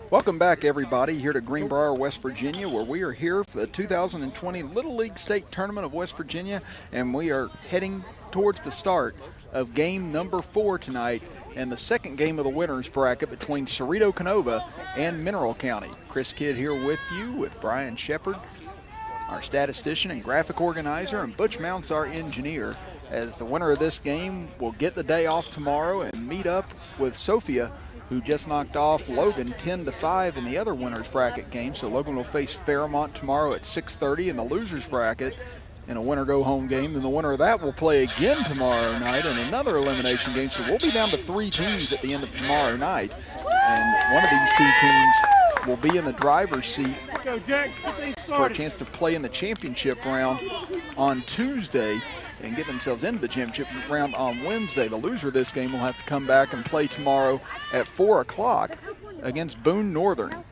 Welcome back, everybody, here to Greenbrier, West Virginia, where we are here for the 2020 Little League State Tournament of West Virginia, and we are heading towards the start of game number 4 tonight and the second game of the winners bracket between Ceredo, Kenova and Mineral County. Chris Kidd here with you with Brian Shepard, our statistician and graphic organizer, and Butch Mounts, our engineer, as the winner of this game will get the day off tomorrow and meet up with Sophia, who just knocked off Logan 10-5 in the other winners bracket game. So Logan will face Fairmont tomorrow at 6:30 in the losers bracket in a winner-go-home game. And the winner of that will play again tomorrow night in another elimination game. So we'll be down to 3 teams at the end of tomorrow night. And one of these 2 teams will be in the driver's seat for a chance to play in the championship round on Tuesday and get themselves into the championship round on Wednesday. The loser of this game will have to come back and play tomorrow at 4 o'clock against Boone Northern.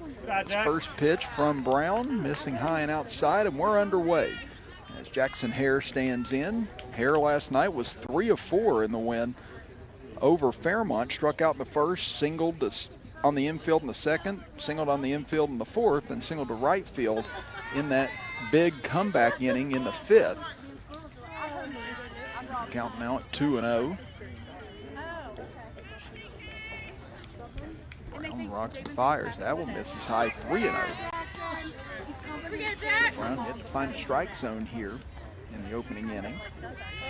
First pitch from Brown, missing high and outside, and we're underway. As Jackson Hare stands in. Hare last night was 3 of 4 in the win over Fairmont. Struck out in the first, singled on the infield in the second, singled on the infield in the fourth, and singled to right field in that big comeback inning in the 5th. Count now at 2-0. Brown rocks and fires. That one misses high, 3-0. Brown had to find a strike zone here in the opening inning.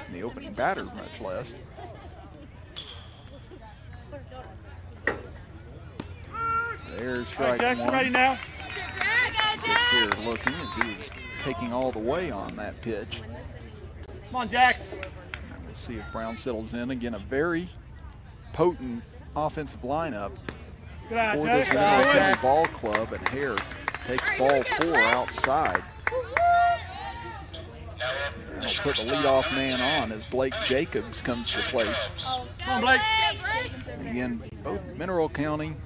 In the opening batter, much less. There's strike one. Ready now? Gets here looking as he was taking all the way on that pitch. Come on, Jax. We'll see if Brown settles in. Again, a very potent offensive lineup for this Mineral County ball club, and Hare takes ball 4 outside. And they'll put the leadoff man on as Blake Jacobs comes to the plate. Come on, Blake. And again, both Mineral County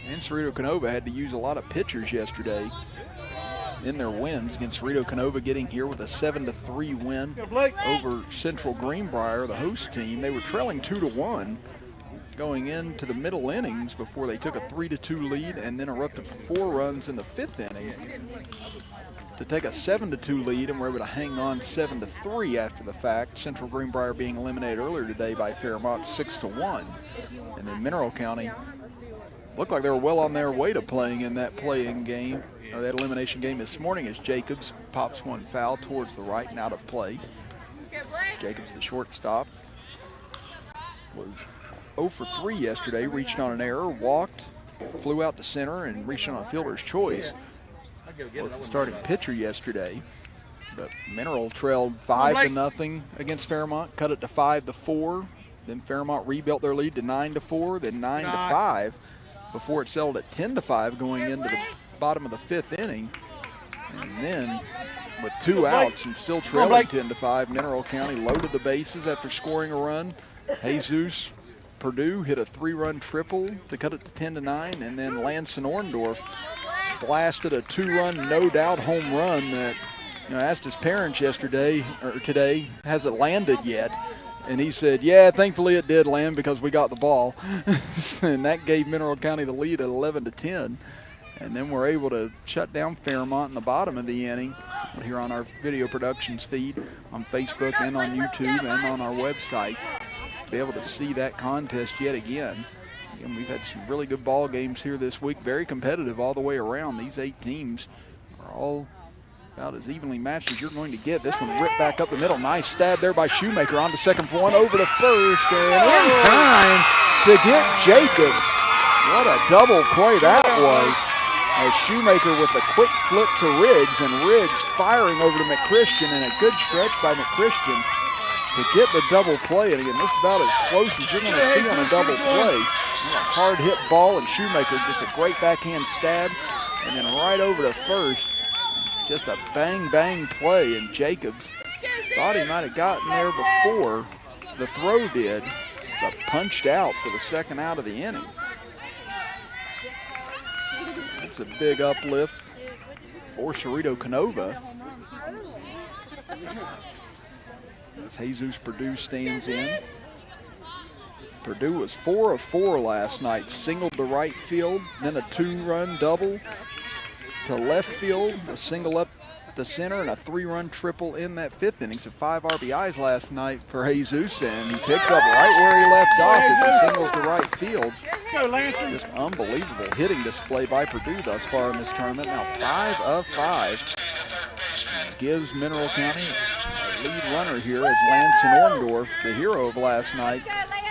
and Ceredo Kenova had to use a lot of pitchers yesterday in their wins against Ceredo Kenova, getting here with a 7-3 win over Central Greenbrier, the host team. They were trailing 2-1 going into the middle innings before they took a 3-2 lead and then erupted for 4 runs in the 5th inning to take a 7-2 lead, and were able to hang on 7-3 after the fact. Central Greenbrier being eliminated earlier today by Fairmont 6-1. And then Mineral County looked like they were well on their way to playing in that playing game, or that elimination game this morning, as Jacobs pops one foul towards the right and out of play. Jacobs, the shortstop, was 0 for 3 yesterday, reached on an error, walked, flew out to center, and reached on a fielder's choice. Was the starting pitcher yesterday. But Mineral trailed 5-0 against Fairmont, cut it to 5-4. Then Fairmont rebuilt their lead to 9-4, then 9-5, before it settled at 10-5 going into the bottom of the 5th inning. And then with 2 outs and still trailing 10-5, Mineral County loaded the bases after scoring a run. Jesus Purdue hit a 3-run triple to cut it to 10-9, and then Lance Orndorff blasted a 2-run no-doubt home run that, asked his parents today, has it landed yet? And he said, yeah, thankfully it did land because we got the ball. And that gave Mineral County the lead at 11-10. And then we're able to shut down Fairmont in the bottom of the inning here on our video productions feed on Facebook and on YouTube and on our website. To be able to see that contest yet again. Again, we've had some really good ball games here this week, very competitive all the way around. These 8 teams are all about as evenly matched as you're going to get. This one ripped back up the middle. Nice stab there by Shoemaker on to second for one, over to first, and in time to get Jacobs. What a double play that was, as Shoemaker with a quick flip to Riggs, and Riggs firing over to McChristian, and a good stretch by McChristian to get the double play. And again, this is about as close as you're going to see on a double play. A hard hit ball, and Shoemaker just a great backhand stab, and then right over to first. Just a bang play, and Jacobs thought he might have gotten there before the throw did, but punched out for the second out of the inning. That's a big uplift for Ceredo Kenova. As Jesus Purdue stands in. Purdue was 4 of 4 last night. Singled to right field, then a 2-run double to left field, a single up the center, and a 3-run triple in that 5th inning. So 5 RBIs last night for Jesus, and he picks up right where he left off as he singles to right field. Just unbelievable hitting display by Purdue thus far in this tournament. Now 5 of 5. Gives Mineral County a lead runner here as Lance Orndorff, the hero of last night,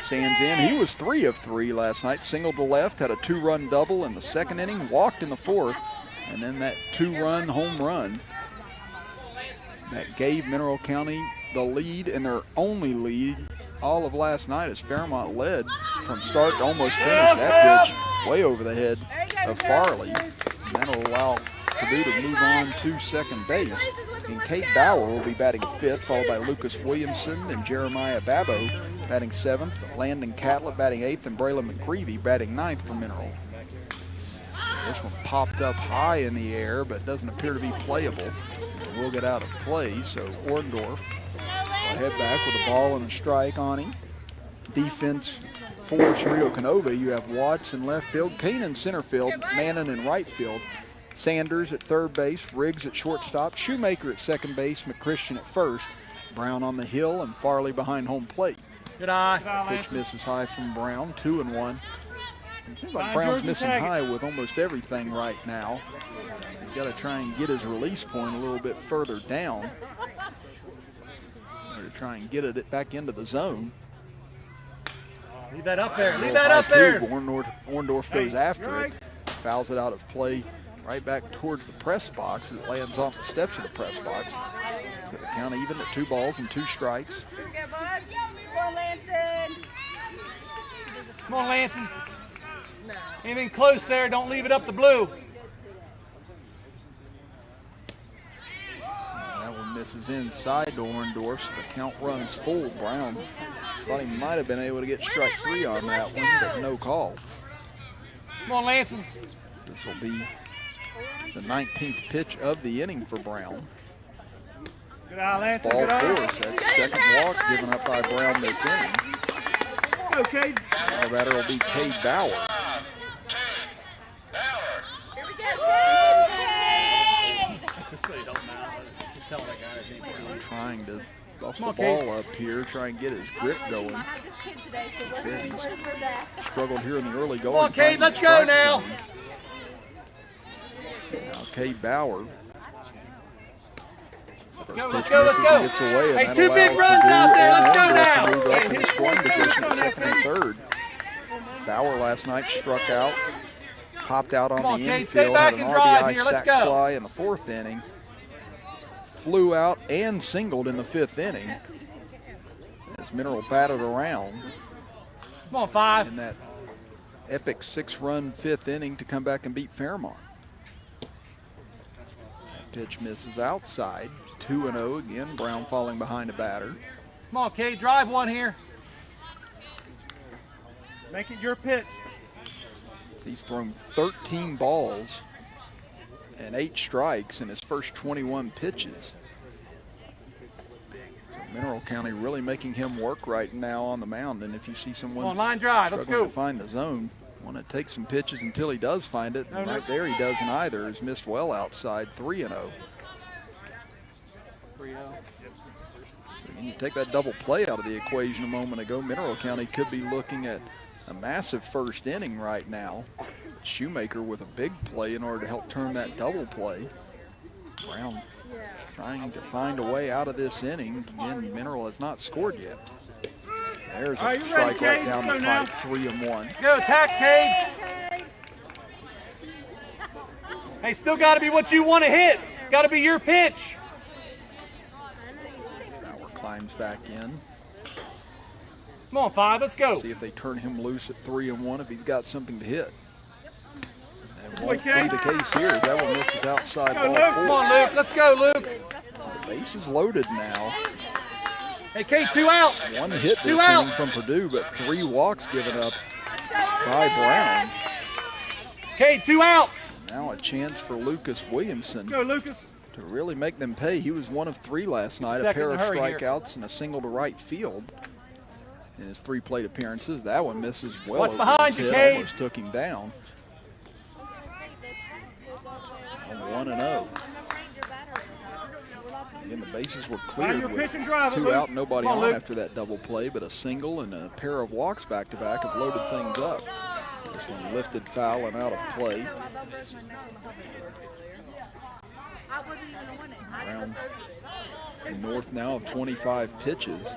stands in. He was 3 of 3 last night. Singled to left, had a 2-run double in the 2nd inning, walked in the 4th, and then that 2-run home run that gave Mineral County the lead, and their only lead all of last night as Fairmont led from start to almost finish. That pitch way over the head of Farley. And that'll allow Purdue to move on to second base. And Kate Bauer will be batting 5th, followed by Lucas Williamson and Jeremiah Babo batting 7th, Landon Catlett batting 8th, and Braylon McGreevy batting 9th for Mineral. This one popped up high in the air, but doesn't appear to be playable. Will get out of play, so Orndorff will head back with a ball and a strike on him. Defense for Ceredo Kenova, you have Watts in left field, Kane in center field, Mannon in right field, Sanders at third base, Riggs at shortstop, Shoemaker at second base, McChristian at first, Brown on the hill, and Farley behind home plate. Good eye. Pitch misses high from Brown, 2-1. It seems like Brown's missing high with almost everything right now. He's got to try and get his release point a little bit further down to try and get it back into the zone. Leave that up there. Leave that up there. Orndorff goes after it, fouls it out of play right back towards the press box as it lands off the steps of the press box. So the count even at 2 balls and 2 strikes. Come on, Lansing. Anything close there, don't leave it up the blue. That one misses inside to Orndorff, so the count runs full. Brown thought he might have been able to get strike 3 on that one, but no call. Come on, Lansing. This will be the 19th pitch of the inning for Brown. Good eye, Lansing. Ball 4, so that's 2nd walk given up by Brown this inning. Okay. Our batter will be Cade Bauer. Trying to buff the ball up here, try and get his grip going. He's struggled here in the early going. Come on, Cade, let's go now. Now Cade Bauer. Let's go. Gets away, and hey, 2 big runs out there. Let's go now. To move up in scoring position at 2nd and 3rd. Bauer last night struck out, popped out on the infield, had an RBI sac fly in the 4th inning. Flew out and singled in the 5th inning as Mineral batted around. Come on, 5. In that epic 6-run 5th inning to come back and beat Fairmont. That pitch misses outside. 2-0 again. Brown falling behind a batter. Come on, Kate, drive one here. Make it your pitch. He's thrown 13 balls and 8 strikes in his first 21 pitches. So Mineral County really making him work right now on the mound. And if you see someone on line drive, let's go. To find the zone, want to take some pitches until he does find it. And right there he doesn't either. He's missed well outside, 3-0. 3-0. So you take that double play out of the equation a moment ago. Mineral County could be looking at a massive first inning right now. Shoemaker with a big play in order to help turn that double play. Brown trying to find a way out of this inning. Again, Mineral has not scored yet. There's a strike right down the pipe, 3-1. Go, attack, Cade. Hey, still got to be what you want to hit. Got to be your pitch. Bauer climbs back in. Come on, 5, let's go. See if they turn him loose at 3-1 if he's got something to hit. That won't be the case here. That one misses outside ball 4. Come on, Luke. Let's go, Luke. So the base is loaded now. Hey, Kate, 2 out. 1 hit this inning from Purdue, but 3 walks given up by Brown. Kate, 2 outs. Now a chance for Lucas Williamson. Go, Lucas. To really make them pay. He was 1 of 3 last night. A pair of strikeouts and a single to right field. in his 3 plate appearances. That one misses well. What's behind you, Cade? Almost took him down. 1-0. Again, the bases were cleared with 2 out, nobody on after that double play, but a single and a pair of walks back-to-back have loaded things up. This one lifted foul and out of play. Brown north now of 25 pitches.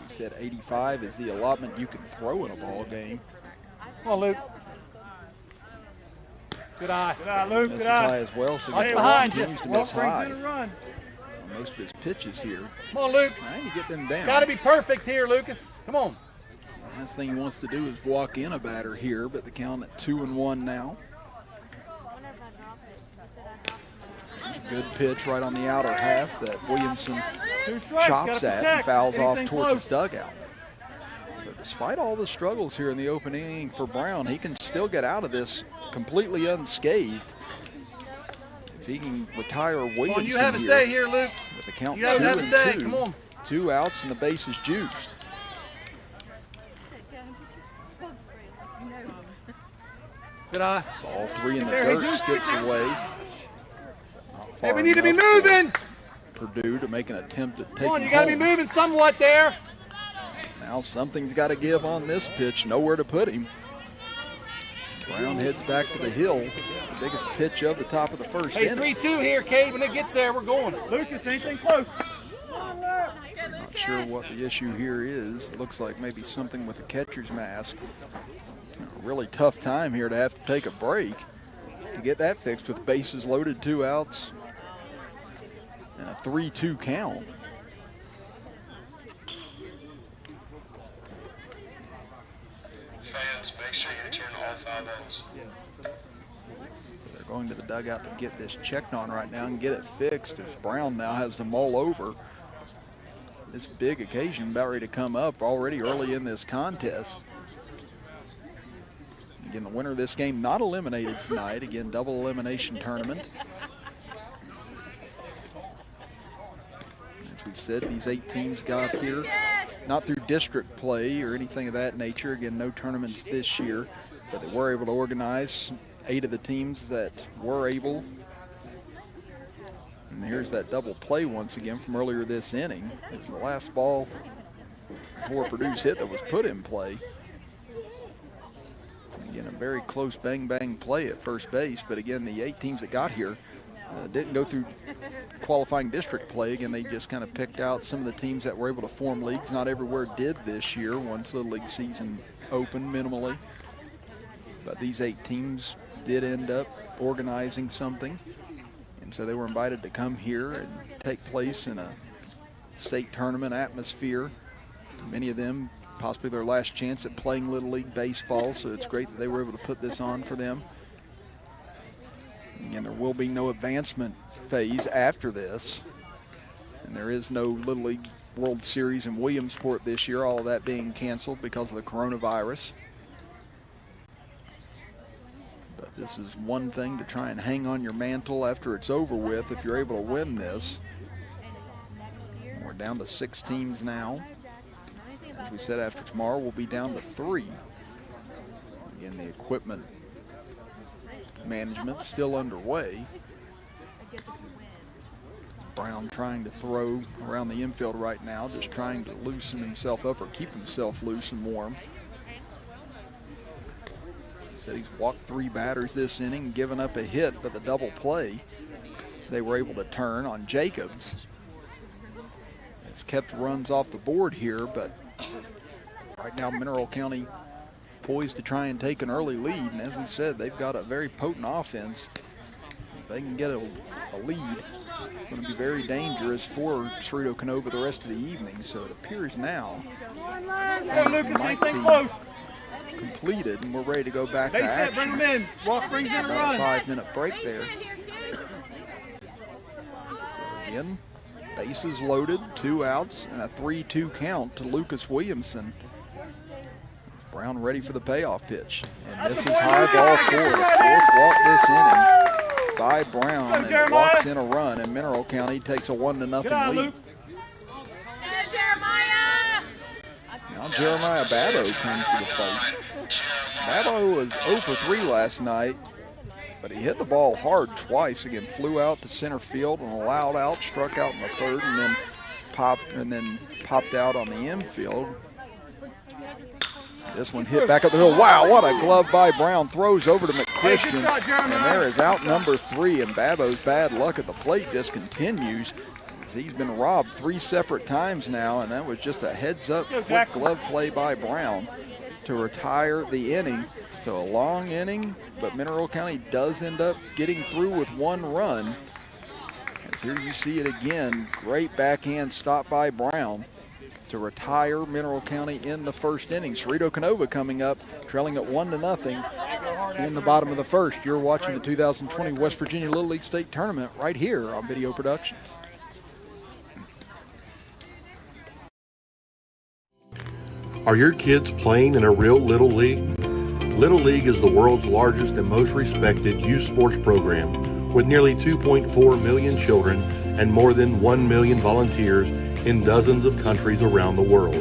We said 85 is the allotment you can throw in a ball game. Come on, Luke. Good eye. Good eye, Luke. That's Good as eye. high as well, so Right he behind you. continues to miss high Run. on most of his pitches here. Come on, Luke. Trying to get them down. Got to be perfect here, Lucas. Come on. The last thing he wants to do is walk in a batter here, but the count at 2-1 now. Good pitch right on the outer half that Williamson chops at and fouls off towards his dugout. So despite all the struggles here in the opening inning for Brown, he can still get out of this completely unscathed. If he can retire Williamson you have a say here, Luke. with the count You have a say. 2-2, Come on. 2 outs and the base is juiced. Good eye. Ball 3 in the dirt, skips away. Hey, we need to be moving. Purdue to make an attempt at taking Come on, you got to be home. moving somewhat there. Now something's got to give on this pitch. Nowhere to put him. Brown heads back to the hill. The biggest pitch of the top of the first Hey, inning. 3-2 here, Cade. When it gets there, we're going. Lucas, anything close? Not sure what the issue here is. It looks like maybe something with the catcher's mask. A really tough time here to have to take a break to get that fixed with bases loaded, 2 outs, and a 3-2 count. Fans, make sure you turn all 5 ends. They're going to the dugout to get this checked on right now and get it fixed, as Brown now has to mull over this big occasion about ready to come up already early in this contest. Again, the winner of this game not eliminated tonight. Again, double elimination tournament. As we said, these 8 teams got here not through district play or anything of that nature. Again, no tournaments this year, but they were able to organize 8 of the teams that were able. And here's that double play once again from earlier this inning. It was the last ball before Purdue's hit that was put in play. Again, a very close bang-bang play at first base, but again, the 8 teams that got here didn't go through qualifying district play. Again, they just kind of picked out some of the teams that were able to form leagues. Not everywhere did this year once Little League season opened minimally. But these 8 teams did end up organizing something. And so they were invited to come here and take place in a state tournament atmosphere. Many of them possibly their last chance at playing Little League baseball, so it's great that they were able to put this on for them. Again, there will be no advancement phase after this, and there is no Little League World Series in Williamsport this year, all of that being canceled because of the coronavirus. But this is one thing to try and hang on your mantle after it's over with if you're able to win this. We're down to 6 teams now. As we said, after tomorrow, we'll be down to 3. Again, the equipment management still underway. Brown trying to throw around the infield right now, just trying to loosen himself up or keep himself loose and warm. He said he's walked 3 batters this inning, given up a hit, but the double play they were able to turn on Jacobs. It's kept runs off the board here, but right now Mineral County poised to try and take an early lead, and as we said, they've got a very potent offense. If they can get a lead, it's going to be very dangerous for Ceredo Kenova the rest of the evening. So it appears now Lucas, might anything be close? completed, and we're ready to go back to They said bring action. them in. Walk brings in a About a run. 5-minute break there. So again, bases loaded, 2 outs, and a 3-2 count to Lucas Williamson. Brown ready for the payoff pitch, and misses high ball 4. Fourth walk this inning by Brown, and it walks in a run, and Mineral County takes a 1-0 Good eye, lead. Luke. Now Jeremiah Babbo comes to the plate. Babbo was 0 for 3 last night, but he hit the ball hard twice. Again, flew out to center field and allowed out, struck out in the third, and then popped out on the infield. This one hit back up the hill. Wow, what a glove by Brown. Throws over to McChristian, and there is out number 3, and Babbo's bad luck at the plate just continues. He's been robbed 3 separate times now, and that was just a heads-up quick glove play by Brown to retire the inning. So a long inning, but Mineral County does end up getting through with 1 run. As here you see it again, great backhand stop by Brown to retire Mineral County in the first inning. Ceredo Kenova coming up, trailing at 1-0 in the bottom of the first. You're watching the 2020 West Virginia Little League State Tournament right here on Video Productions. Are your kids playing in a real Little League? Little League is the world's largest and most respected youth sports program with nearly 2.4 million children and more than 1 million volunteers in dozens of countries around the world.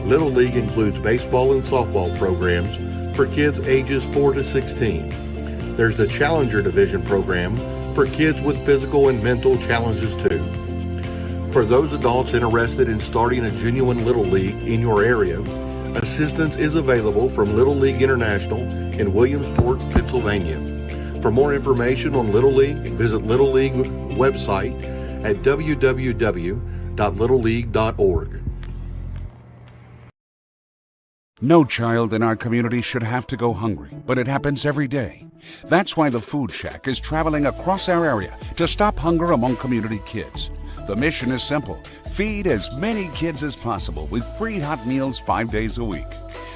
Little League includes baseball and softball programs for kids ages 4 to 16. There's the Challenger Division program for kids with physical and mental challenges too. For those adults interested in starting a genuine Little League in your area, assistance is available from Little League International in Williamsport, Pennsylvania. For more information on Little League, visit Little League website at www.littleleague.org. No child in our community should have to go hungry, but it happens every day. That's why the Food Shack is traveling across our area to stop hunger among community kids. The mission is simple: feed as many kids as possible with free hot meals 5 days a week.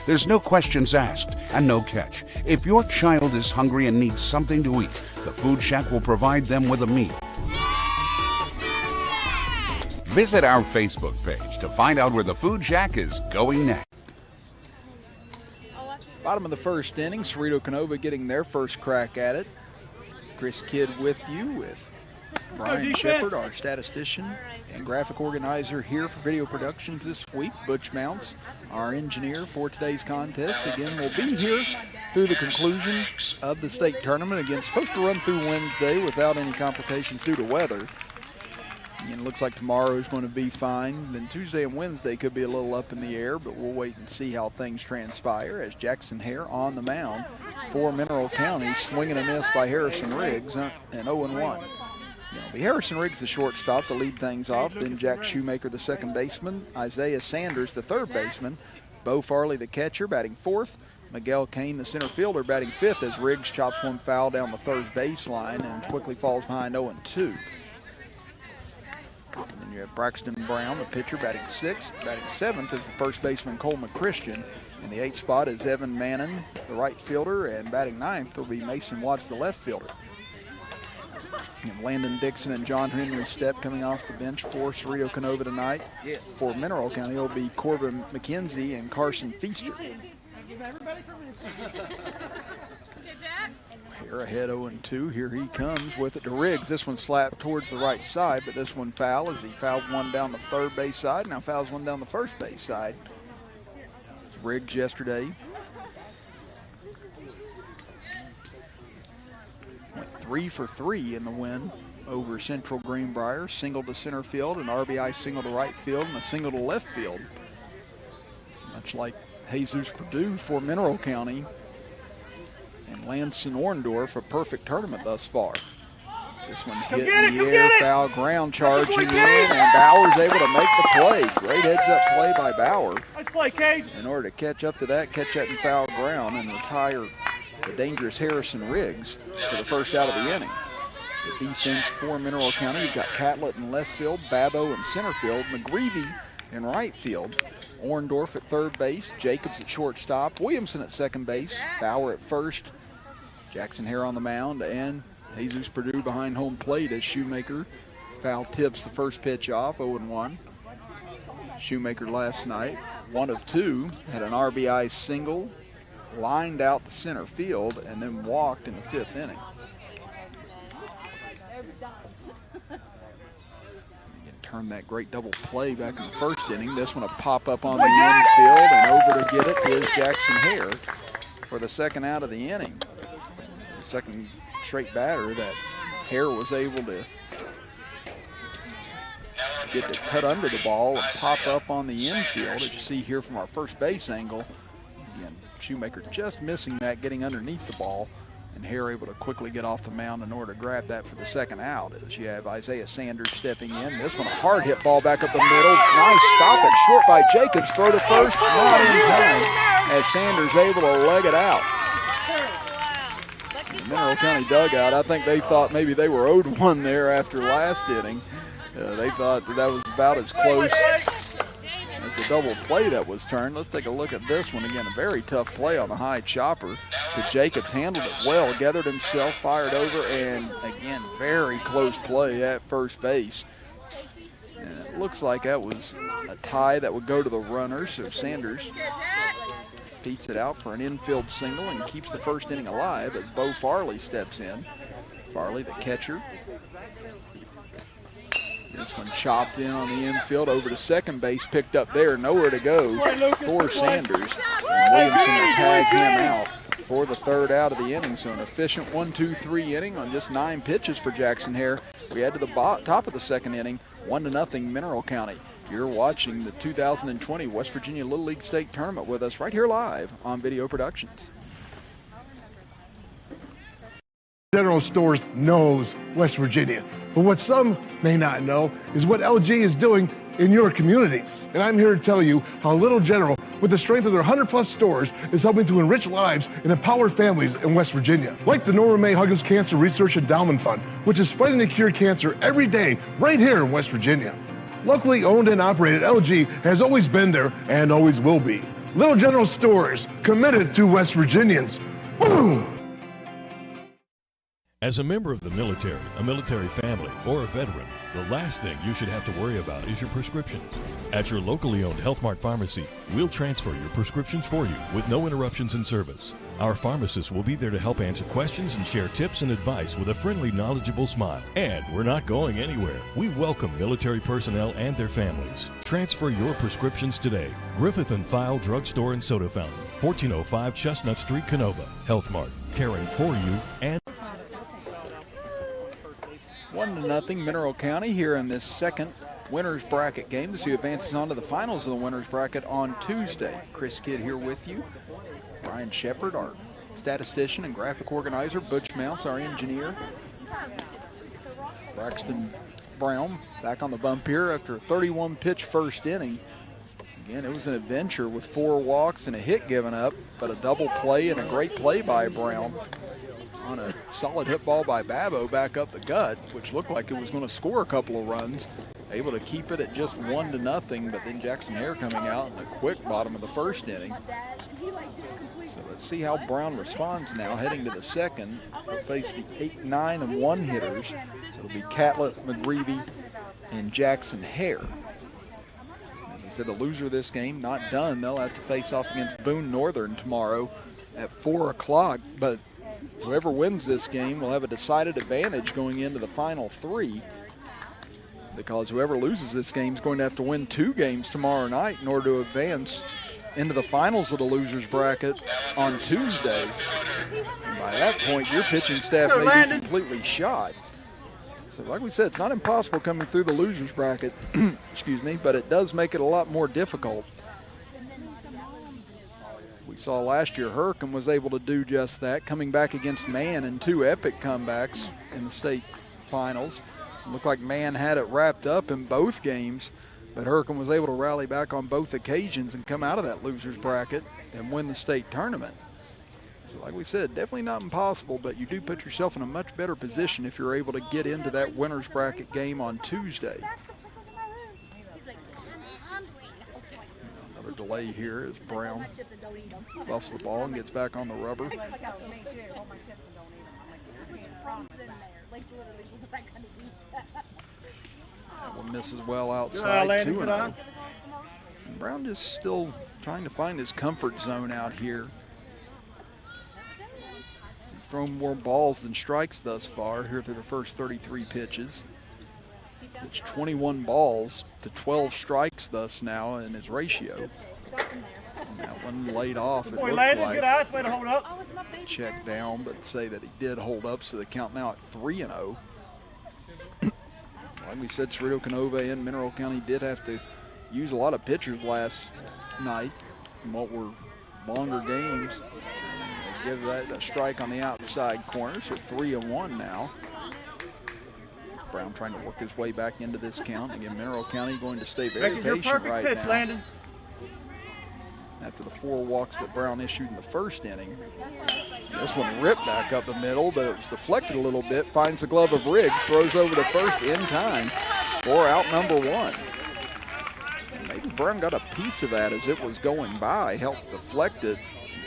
There's no questions asked and no catch. If your child is hungry and needs something to eat, the Food Shack will provide them with a meal. Visit our Facebook page to find out where the Food Shack is going next. Bottom of the first inning, Ceredo Kenova getting their first crack at it. Chris Kidd with you with Brian Shepard, our statistician and graphic organizer here for Video Productions this week. Butch Mounts, our engineer for today's contest. Again, we'll be here through the conclusion of the state tournament. Again, supposed to run through Wednesday without any complications due to weather. And it looks like tomorrow's going to be fine. Then Tuesday and Wednesday could be a little up in the air, but we'll wait and see how things transpire as Jackson Hare on the mound for Mineral County, swinging a miss by Harrison Riggs, and 0-1. It'll be Harrison Riggs, the shortstop, to lead things off. Then Jack Shoemaker, the second baseman. Isaiah Sanders, the third baseman. Bo Farley, the catcher, batting fourth. Miguel Kane, the center fielder, batting fifth as Riggs chops one foul down the third baseline and quickly falls behind 0-2. And then you have Braxton Brown, the pitcher, batting sixth. Batting seventh is the first baseman, Cole McChristian. In the eighth spot is Evan Mannon, the right fielder, and batting ninth will be Mason Watts, the left fielder. And Landon Dixon and John Henry Stepp coming off the bench for Ceredo Kenova tonight. For Mineral County, it'll be Corbin McKenzie and Carson Feaster. Here ahead 0-2. Here he comes with it to Riggs. This one slapped towards the right side, but this one foul as he fouled one down the third base side. Now fouls one down the first base side. Riggs yesterday went 3 for 3 in the win over Central Greenbrier. Single to center field, an RBI single to right field, and a single to left field. Much like Jesus Purdue for Mineral County. And Lanson Orndorff, a perfect tournament thus far. This one hit in the air, foul ground, charging in, and Bauer's able to make the play. Great heads-up play by Bauer. Nice play, Cade. In order to catch up to that, catch that in foul ground, and retire the dangerous Harrison Riggs for the first out of the inning. The defense for Mineral County, you've got Catlett in left field, Babbo in center field, McGreevy in right field, Orndorff at third base, Jacobs at shortstop, Williamson at second base, Bauer at first, Jackson Hare on the mound, and Jesus Purdue behind home plate as Shoemaker foul tips the first pitch off, 0-1. Shoemaker last night, 1 of 2, had an RBI single, lined out to center field, and then walked in the fifth inning. turned that great double play back in the first inning. This one a pop up on the infield, and over to get it is Jackson Hare for the second out of the inning. The second straight batter that Hare was able to get to cut under the ball and pop up on the infield, as you see here from our first base angle. Again, Shoemaker just missing that, getting underneath the ball, and Hare able to quickly get off the mound in order to grab that for the second out. As you have Isaiah Sanders stepping in. This one a hard hit ball back up the middle. Nice stop it short by Jacobs. Throw to first, not in time, as Sanders able to leg it out. The Mineral County dugout, I think they thought maybe they were owed one there after last inning. They thought that was about as close as the double play that was turned. Let's take a look at this one. Again, a very tough play on the high chopper to Jacobs. Handled it well, gathered himself, fired over, and again, very close play at first base. And it looks like that was a tie that would go to the runner, so Sanders beats it out for an infield single and keeps the first inning alive as Bo Farley steps in. Farley, the catcher. This one chopped in on the infield, over to second base, picked up there, nowhere to go for Sanders. And Williamson will tag him out for the third out of the inning. So an efficient 1-2-3 inning on just 9 pitches for Jackson Hare. We head to the top of the second inning, 1-0 Mineral County. You're watching the 2020 West Virginia Little League State Tournament with us right here live on Video Productions. General Stores knows West Virginia, but what some may not know is what LG is doing in your communities. And I'm here to tell you how Little General, with the strength of their 100-plus stores, is helping to enrich lives and empower families in West Virginia. Like the Norma May Huggins Cancer Research Endowment Fund, which is fighting to cure cancer every day right here in West Virginia. Locally owned and operated, LG has always been there and always will be. Little General Stores, committed to West Virginians. Boom! As a member of the military, a military family, or a veteran, the last thing you should have to worry about is your prescriptions. At your locally owned Health Mart pharmacy, we'll transfer your prescriptions for you with no interruptions in service. Our pharmacists will be there to help answer questions and share tips and advice with a friendly, knowledgeable smile. And we're not going anywhere. We welcome military personnel and their families. Transfer your prescriptions today. Griffith & Thiel Drugstore and Soda Fountain, 1405 Chestnut Street, Kenova. Health Mart, caring for you and 1-0 Mineral County here in this second winners bracket game. To see who advances on to the finals of the winners bracket on Tuesday. Chris Kidd here with you. Brian Shepard, our statistician and graphic organizer. Butch Mounts, our engineer. Braxton Brown back on the bump here after a 31-pitch first inning. Again, it was an adventure with 4 walks and a hit given up, but a double play and a great play by Brown on a solid hit ball by Babo back up the gut, which looked like it was going to score a couple of runs. Able to keep it at just 1-0, but then Jackson Hare coming out in the quick bottom of the first inning. So let's see how Brown responds now, heading to the second. We'll face the 8, 9, and 1 hitters. So it'll be Catlett, McGreevy, and Jackson Hare. As we said, the loser of this game, not done. They'll have to face off against Boone Northern tomorrow at 4 o'clock, but whoever wins this game will have a decided advantage going into the final 3, because whoever loses this game is going to have to win 2 games tomorrow night in order to advance into the finals of the losers bracket on Tuesday. And by that point, your pitching staff may be completely shot. So like we said, it's not impossible coming through the losers bracket, excuse me, but it does make it a lot more difficult. We saw last year Hurricane was able to do just that, coming back against Mann in 2 epic comebacks in the state finals. It looked like Mann had it wrapped up in both games, but Hurricane was able to rally back on both occasions and come out of that loser's bracket and win the state tournament. So like we said, definitely not impossible, but you do put yourself in a much better position if you're able to get into that winner's bracket game on Tuesday. Another delay here as Brown buffs the ball and gets back on the rubber. That one misses well outside, 2-0. And Brown just still trying to find his comfort zone out here. He's thrown more balls than strikes thus far here through the first 33 pitches. It's 21 balls to 12 strikes thus now in his ratio. And that one laid off, it Boy, looked Landon, like. good eyes, way to hold up. Check down, but say that he did hold up, so the count now at 3-0. Like we said, Ceredo, Kenova, and Mineral County did have to use a lot of pitchers last night in what were longer games. They give that a strike on the outside corner, so 3-1 now. Brown trying to work his way back into this count. Again, Mineral County going to stay very Your patient perfect right pitch, now. Landon. After the 4 walks that Brown issued in the first inning. This one ripped back up the middle, but it was deflected a little bit. Finds the glove of Riggs, throws over to first in time for out number 1. And maybe Brown got a piece of that as it was going by, helped deflect it,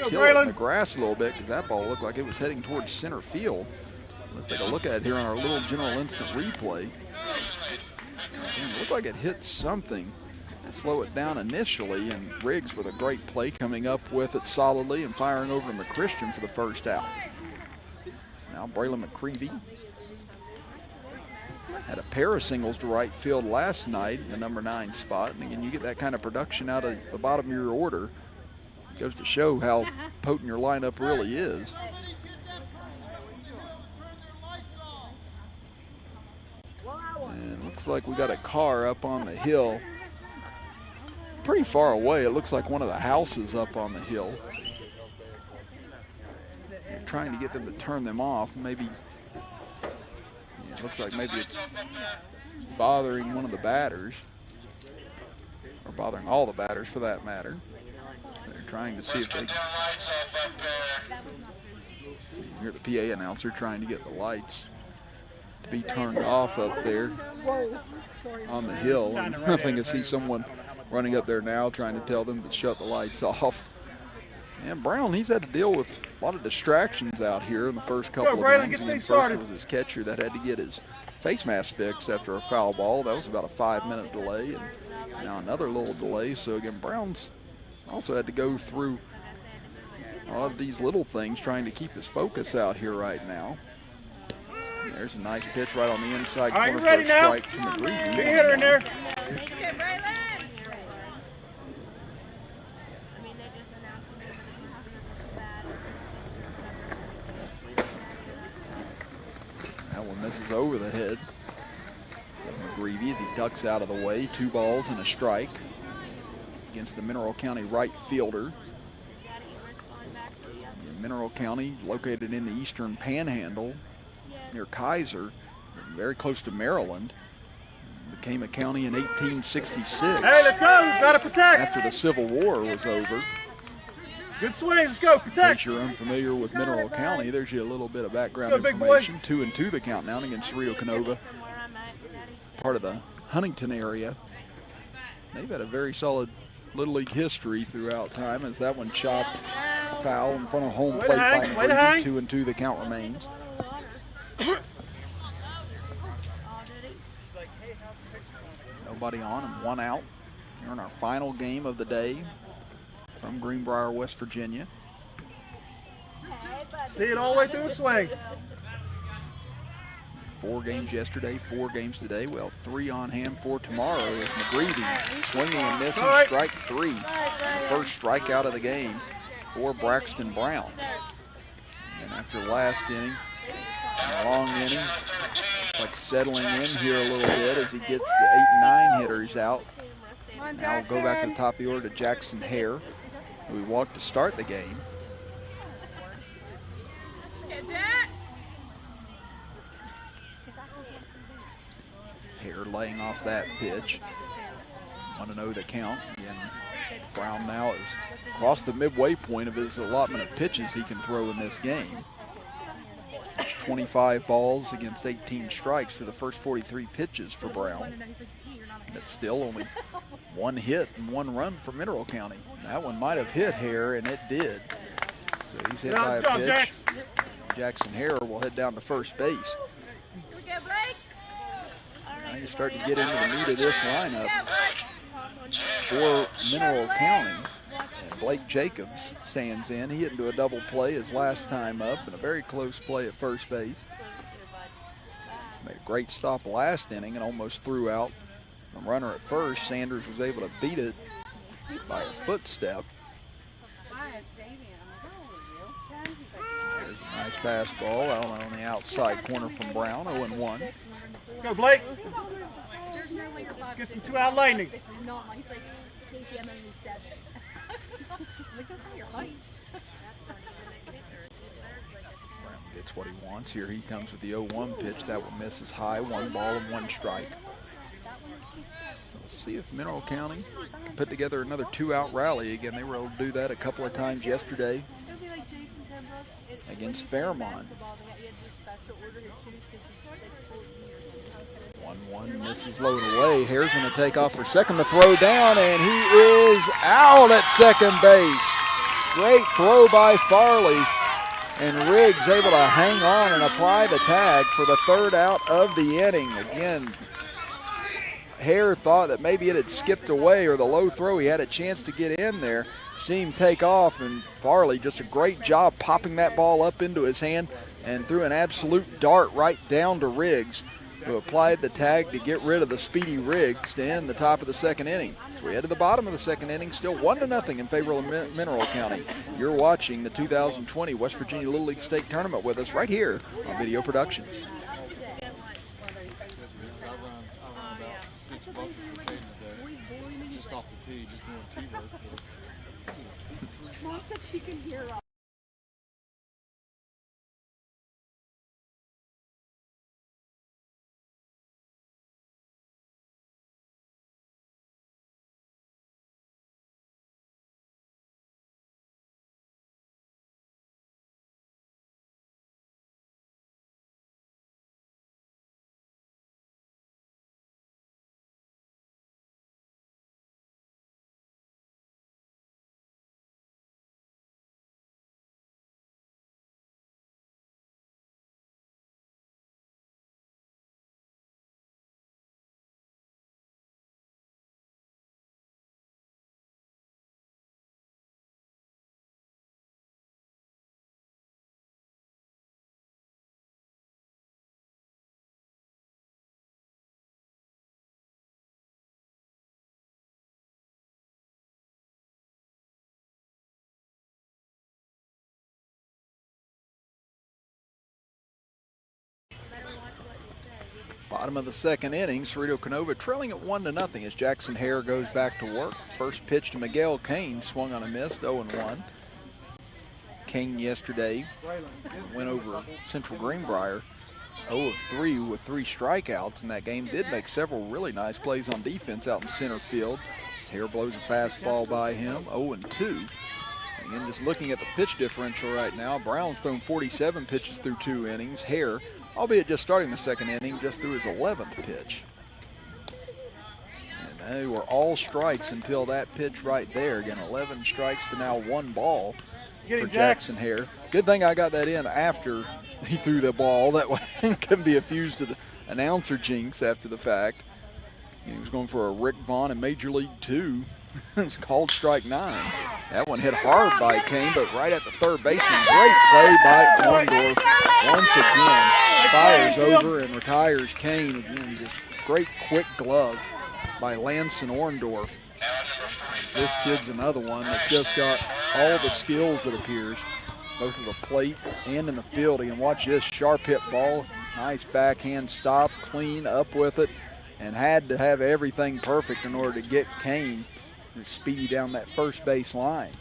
kill it in the grass a little bit, because that ball looked like it was heading towards center field. Let's take a look at it here on our little general instant replay. It looked like it hit something to slow it down initially, and Riggs with a great play coming up with it solidly and firing over to McChristian for the first out. Now Braylon McCreevy had a pair of singles to right field last night in the number 9 spot, and again, you get that kind of production out of the bottom of your order. It goes to show how potent your lineup really is. And looks like we got a car up on the hill. Pretty far away. It looks like one of the houses up on the hill. They're trying to get them to turn them off. Maybe, yeah, it looks like maybe it's bothering one of the batters, or bothering all the batters for that matter. They're trying to see if they, you hear the PA announcer trying to get the lights to be turned off up there on the hill. And I think I see someone running up there now trying to tell them to shut the lights off. And Brown, he's had to deal with a lot of distractions out here in the first couple of games. Again, first was his catcher that had to get his face mask fixed after a foul ball. That was about a 5-minute delay, and now another little delay. So again, Brown's also had to go through a lot of these little things trying to keep his focus out here right now. There's a nice pitch right on the inside corner for a strike to McGreevy. Big hitter in there. That one misses over the head of McGreevy as he ducks out of the way. 2 balls and a strike against the Mineral County right fielder. Mineral County, located in the eastern panhandle near Kaiser, very close to Maryland. Became a county in 1866. Hey, let's go. Gotta protect. After the Civil War was over. Good swings. Let's go. In Protect. case you're unfamiliar with Mineral County, there's you a little bit of background information. 2-2 the count now against Ceredo, Kenova. Part of the Huntington area. They've had a very solid Little League history throughout time, as that one chopped foul in front of home plate by McGreevy. 2-2 the count remains. Nobody on and 1 out here in our final game of the day from Greenbrier, West Virginia. See it all the way through the swing. 4 games yesterday, 4 games today. Well, 3 on hand for tomorrow as McGreevy swinging and missing, strike 3. The first strikeout of the game for Braxton Brown. And after last inning, a long inning, it's like settling in here a little bit as he gets the 8 and 9 hitters out. Now we'll go back to the top of the order to Jackson Hare, who we walked to start the game. Hare laying off that pitch. 1-0 to count. Again, Brown now is across the midway point of his allotment of pitches he can throw in this game. It's 25 balls against 18 strikes through the first 43 pitches for Brown. And it's still only 1 hit and 1 run for Mineral County. That one might have hit Hare, and it did. So he's hit by a pitch. Jackson Hare will head down to first base. Now you start to get into the meat of this lineup for Mineral County. And Blake Jacobs stands in. He hit into a double play his last time up, and a very close play at first base. Made a great stop last inning and almost threw out the runner at first. Sanders was able to beat it by a footstep. There's a nice fastball out on the outside corner from Brown, 0-1. Let's go, Blake. Get some two-out lightning. Brown gets what he wants. Here he comes with the 0-1 pitch. That one misses high. 1 ball and 1 strike. Let's see if Mineral County can put together another 2-out rally. Again, they were able to do that a couple of times yesterday against Fairmont. 1-1 misses low and away. Hare's going to take off for second to throw down, and he is out at second base. Great throw by Farley, and Riggs able to hang on and apply the tag for the 3rd out of the inning. Again, Hare thought that maybe it had skipped away, or the low throw, he had a chance to get in there. See him take off, and Farley just a great job popping that ball up into his hand and threw an absolute dart right down to Riggs, who applied the tag to get rid of the speedy Riggs to end the top of the 2nd inning. So we head to the bottom of the 2nd inning, still 1-0 in favor of Mineral County. You're watching the 2020 West Virginia Little League State Tournament with us right here on Video Productions. Just off the tee, just doing tee work. Mom said she can hear us. Bottom of the 2nd inning, Ceredo Kenova trailing at 1-0 as Jackson Hare goes back to work. First pitch to Miguel Kane, swung on a miss, 0-1. Kane yesterday went over Central Greenbrier 0-3 with 3 strikeouts in that game. Did make several really nice plays on defense out in center field. As Hare blows a fastball by him, 0-2. Again, just looking at the pitch differential right now, Brown's thrown 47 pitches through 2 innings. Hare, albeit just starting the 2nd inning, just threw his 11th pitch. And they were all strikes until that pitch right there. Again, 11 strikes to now 1 ball for Jackson Hare. Good thing I got that in after he threw the ball. That way it couldn't be accused to the announcer jinx after the fact. He was going for a Rick Vaughn in Major League 2. It's called strike 9. That one hit hard by Kane, but right at the 3rd baseman. Great play by Orndorff. Once again, fires over and retires Kane. Again, just great quick glove by Lanson Orndorff. This kid's another one that just got all the skills, it appears, both at the plate and in the field. And watch this sharp hit ball. Nice backhand stop, clean up with it, and had to have everything perfect in order to get Kane speedy down that first base line.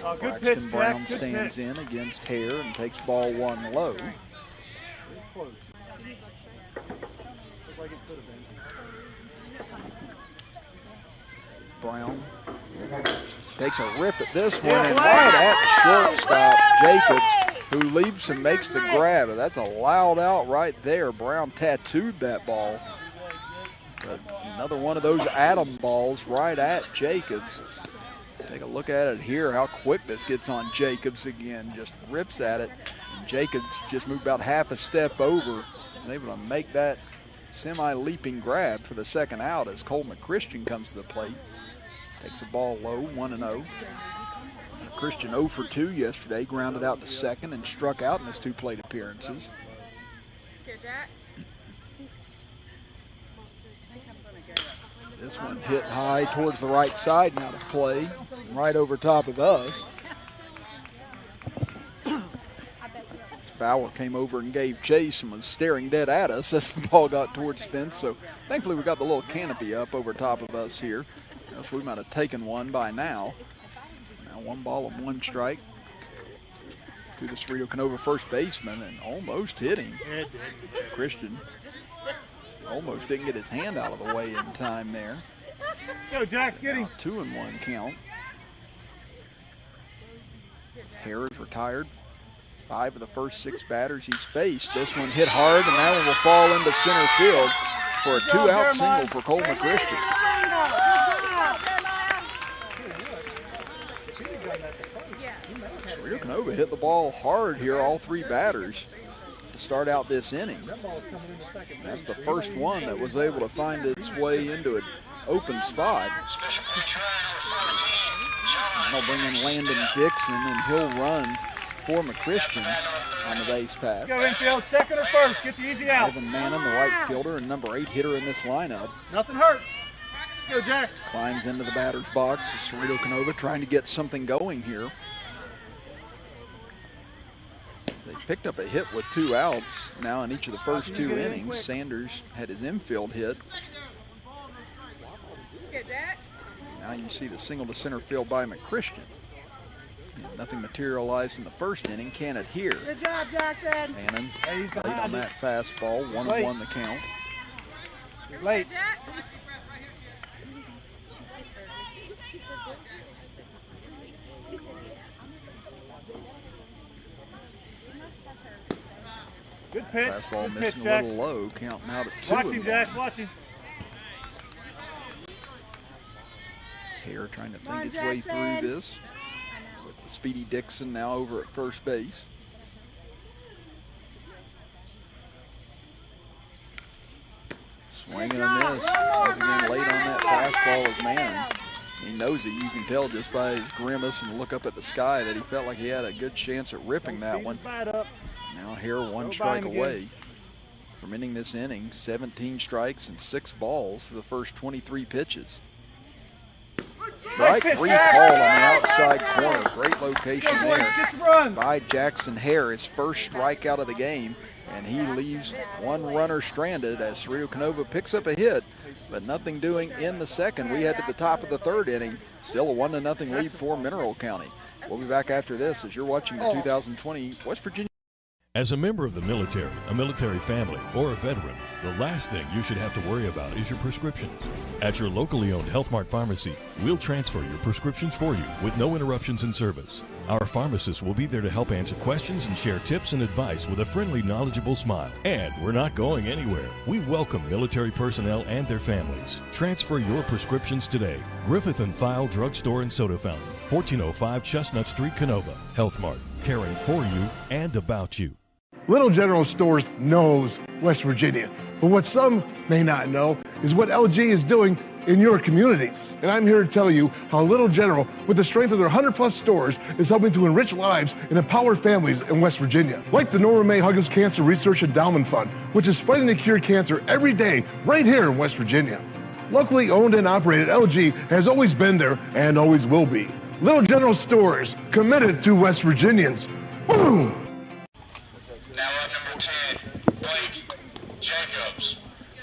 Braxton Brown stands in against Hare and takes ball 1 low. Brown takes a rip at this one, and right at the shortstop, Jacobs, who leaps and makes the grab. That's a loud out right there. Brown tattooed that ball. But another one of those atom balls right at Jacobs. Take a look at it here, how quick this gets on Jacobs again. Just rips at it. And Jacobs just moved about half a step over and able to make that semi-leaping grab for the 2nd out as Cole McChristian comes to the plate. Takes the ball low, 1-0. Christian 0 for 2 yesterday, grounded out to second and struck out in his 2 plate appearances. This one hit high towards the right side and out of play, right over top of us. Bauer came over and gave chase and was staring dead at us as the ball got towards fence. So thankfully we got the little canopy up over top of us here. Else we might have taken one by now. Now 1 ball and 1 strike to the Ceredo Kenova first baseman, and almost hit him. Christian almost didn't get his hand out of the way in time there. Go, Jax, get him. 2-1 count. Hare is retired. 5 of the first 6 batters he's faced. This one hit hard, and that one will fall into center field for a 2-out single for Coleman Christian. Ceredo Kenova hit the ball hard here, all 3 batters, to start out this inning. That's the first one that was able to find its way into an open spot. They'll bring in Landon Dixon, and he'll run for McChristian on the base path. Go infield, second or first, get the easy out. Evan Mannon, the right fielder and number 8 hitter in this lineup. Nothing hurt. Go, Jack. Climbs into the batter's box. Ceredo Kenova trying to get something going here. They picked up a hit with 2 outs now in each of the first 2 innings. Sanders had his infield hit. Now you see the single to center field by McChristian. Nothing materialized in the first inning. Can it here? Good job, Jackson. Mannon late on that fastball. 1-1 the count. Late. Good pitch. Fastball Good missing pitch, a little low. Counting out at 2-1. Watch him, Jack. Watch him. Hare trying to think his way through this. Speedy Dixon now over at first base. Swing and a miss. Once again late on that fastball is Mannon. He knows it. You can tell just by his grimace and look up at the sky that he felt like he had a good chance at ripping that one. Now Hare 1 strike away from ending this inning. 17 strikes and 6 balls for the first 23 pitches. Strike 3 call on the outside corner. Great location there by Jackson Hare. His first strikeout of the game, and he leaves 1 runner stranded as Ceredo Kenova picks up a hit, but nothing doing in the second. We head to the top of the 3rd inning. Still a 1-0 lead for Mineral County. We'll be back after this as you're watching the 2020 West Virginia. As a member of the military, a military family, or a veteran, the last thing you should have to worry about is your prescriptions. At your locally owned Health Mart pharmacy, we'll transfer your prescriptions for you with no interruptions in service. Our pharmacists will be there to help answer questions and share tips and advice with a friendly, knowledgeable smile. And we're not going anywhere. We welcome military personnel and their families. Transfer your prescriptions today. Griffith & File Drugstore and Soda Fountain, 1405 Chestnut Street, Kenova. Health Mart, caring for you and about you. Little General Stores knows West Virginia, but what some may not know is what LG is doing in your communities. And I'm here to tell you how Little General, with the strength of their 100+ stores, is helping to enrich lives and empower families in West Virginia. Like the Norma May Huggins Cancer Research Endowment Fund, which is fighting to cure cancer every day right here in West Virginia. Locally owned and operated, LG has always been there and always will be. Little General Stores, committed to West Virginians. Boom! Now up number 10, Blake Jacobs.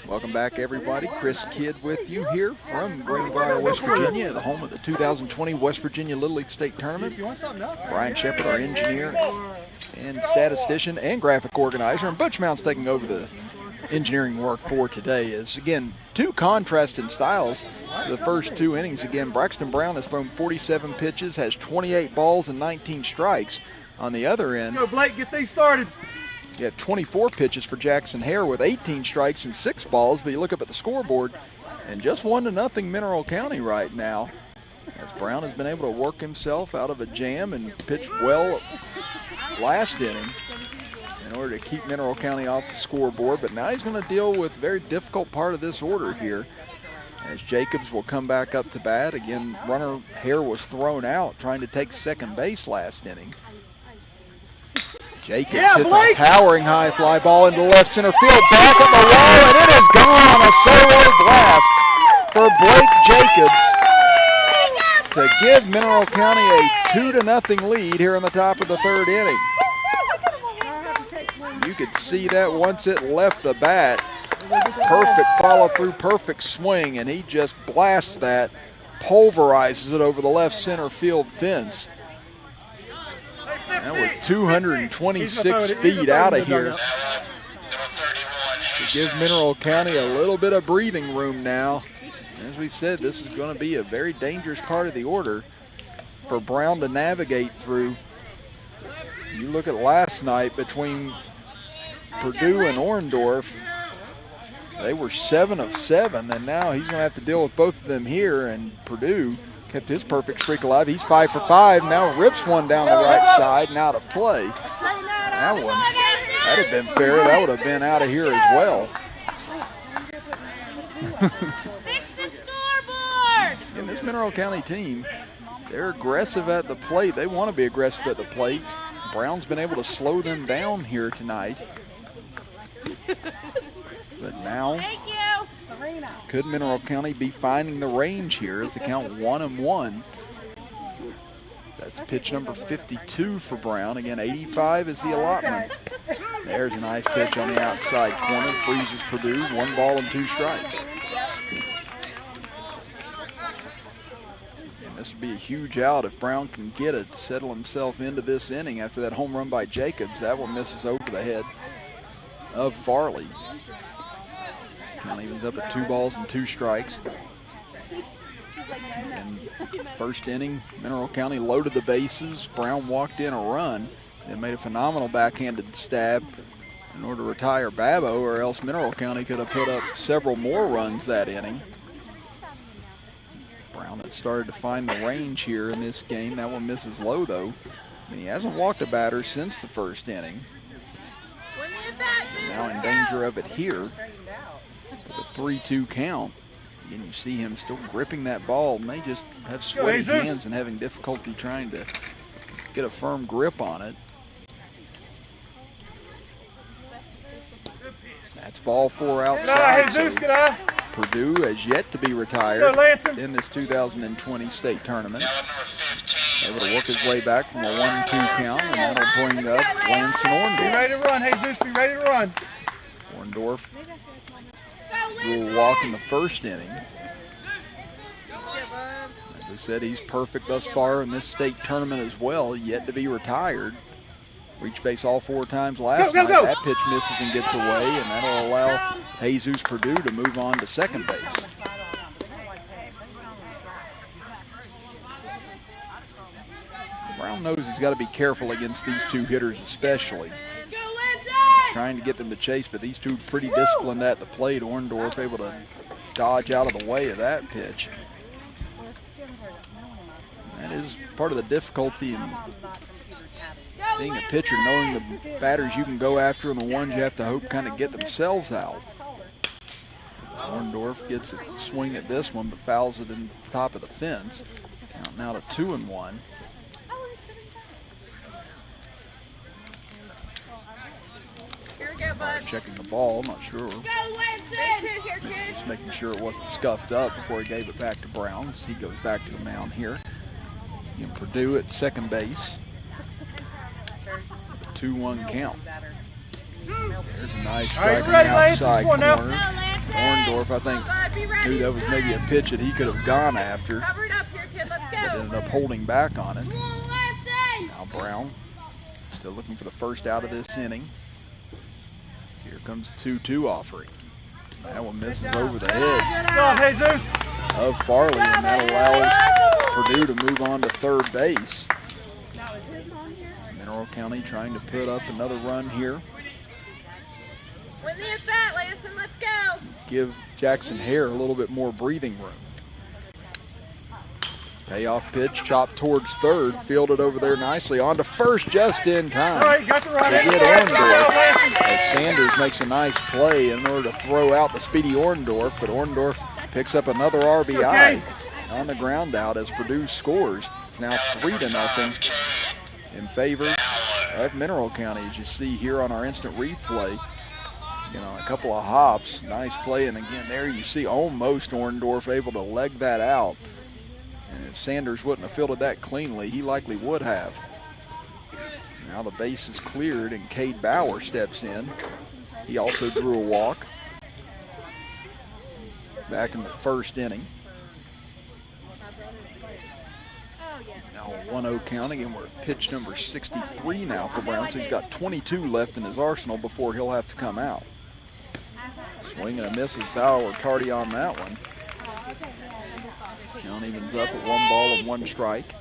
Welcome back, everybody. Chris Kidd with you here from GREENBRIER, West Virginia, the home of the 2020 West Virginia Little League State Tournament. Brian Shepard, our engineer and statistician and graphic organizer, and Butch Mount's taking over the engineering work for today. Is again 2 contrasting styles. The first 2 innings, again, Braxton Brown has thrown 47 pitches, has 28 balls and 19 strikes. On the other end, go Blake, get these started. You have 24 pitches for Jackson Hare with 18 strikes and 6 balls, but you look up at the scoreboard and just 1-0 Mineral County right now, as Brown has been able to work himself out of a jam and pitch well last inning in order to keep Mineral County off the scoreboard. But now he's going to deal with a very difficult part of this order here. as Jacobs will come back up to bat. Again, runner Hare was thrown out trying to take second base last inning. Jacobs hits a towering high fly ball into left center field, back at the wall, and it is gone on a solo blast for Blake Jacobs to give Mineral County a 2-0 lead here in the top of the third inning. You could see that once it left the bat. Perfect follow through, perfect swing, and he just blasts that, pulverizes it over the left center field fence. That was 226 feet out of here to give Mineral County a little bit of breathing room now. As we said, this is going to be a very dangerous part of the order for Brown to navigate through. You look at last night between Purdue and Orndorff, they were 7 of 7, and now he's going to have to deal with both of them here, and Purdue kept his perfect streak alive. He's 5 for 5, now rips one down the right side and out of play. That one, that'd have been fair. That would have been out of here as well. Fix the scoreboard! And this Mineral County team, they're aggressive at the plate. They want to be aggressive at the plate. Brown's been able to slow them down here tonight. But now, could Mineral County be finding the range here as the count 1-1? That's pitch number 52 for Brown. Again, 85 is the allotment. There's a nice pitch on the outside corner. Freezes Purdue. 1 ball and 2 strikes. And this would be a huge out if Brown can get it, settle himself into this inning after that home run by Jacobs. That one misses over the head of Farley. Count evens up at 2 balls and 2 strikes. And first inning, Mineral County loaded the bases. Brown walked in a run and made a phenomenal backhanded stab in order to retire Babbo, or else Mineral County could have put up several more runs that inning. Brown had started to find the range here in this game. That one misses low, though. And he hasn't walked a batter since the first inning. And now in danger of it here with a 3-2 count. Again, you see him still gripping that ball. May just have sweaty hands and having difficulty trying to get a firm grip on it. That's ball 4 outside. So Purdue has yet to be retired in this 2020 state tournament. Able to work his way back from a 1-2 count, and that'll bring up Lanson Orndorff. Be ready to run, Jesus. Be ready to run. Orndorff drew a walk in the first inning. As we said, he's perfect thus far in this state tournament as well, yet to be retired. Reached base all 4 times last night. That pitch misses and gets away, and that'll allow Jesus Purdue to move on to second base. Brown knows he's got to be careful against these 2 hitters especially. Trying to get them to chase, but these 2 pretty disciplined at the plate. Orndorff able to dodge out of the way of that pitch. That is part of the difficulty in being a pitcher, knowing the batters you can go after and the ones you have to hope kind of get themselves out. Orndorff gets a swing at this one, but fouls it in the top of the fence. Count now to 2-1. Checking the ball, I'm not sure. Just making sure it wasn't scuffed up before he gave it back to Brown. He goes back to the mound here. And Purdue at second base. 2-1 count. There's a nice strike on the outside corner. Orndorff, I think, knew that was maybe a pitch that he could have gone after, but ended up holding back on it. Now Brown still looking for the first out of this inning. Here comes the 2-2 offering. That one misses over the head of Farley, and that allows Purdue to move on to third base. Mineral County trying to put up another run here. Whitney is that, Lanson, let's go. Give Jackson Hare a little bit more breathing room. Payoff pitch, chopped towards third, fielded over there nicely, on to first just in time. All right, got the run. To get Orndorff, as Sanders makes a nice play in order to throw out the speedy Orndorff, but Orndorff picks up another RBI on the ground out as Purdue scores. It's now 3-0 in favor of Mineral County, as you see here on our instant replay. You know, a couple of hops, nice play, and again there you see almost Orndorff able to leg that out. And if Sanders wouldn't have fielded that cleanly, he likely would have. Now the base is cleared and Cade Bauer steps in. He also drew a walk back in the first inning. Now 1-0 count again. We're at pitch number 63 now for Brown, so he's got 22 left in his arsenal before he'll have to come out. Swing and a miss as Bauer tardy on that one. Count evens up at 1 ball and 1 strike.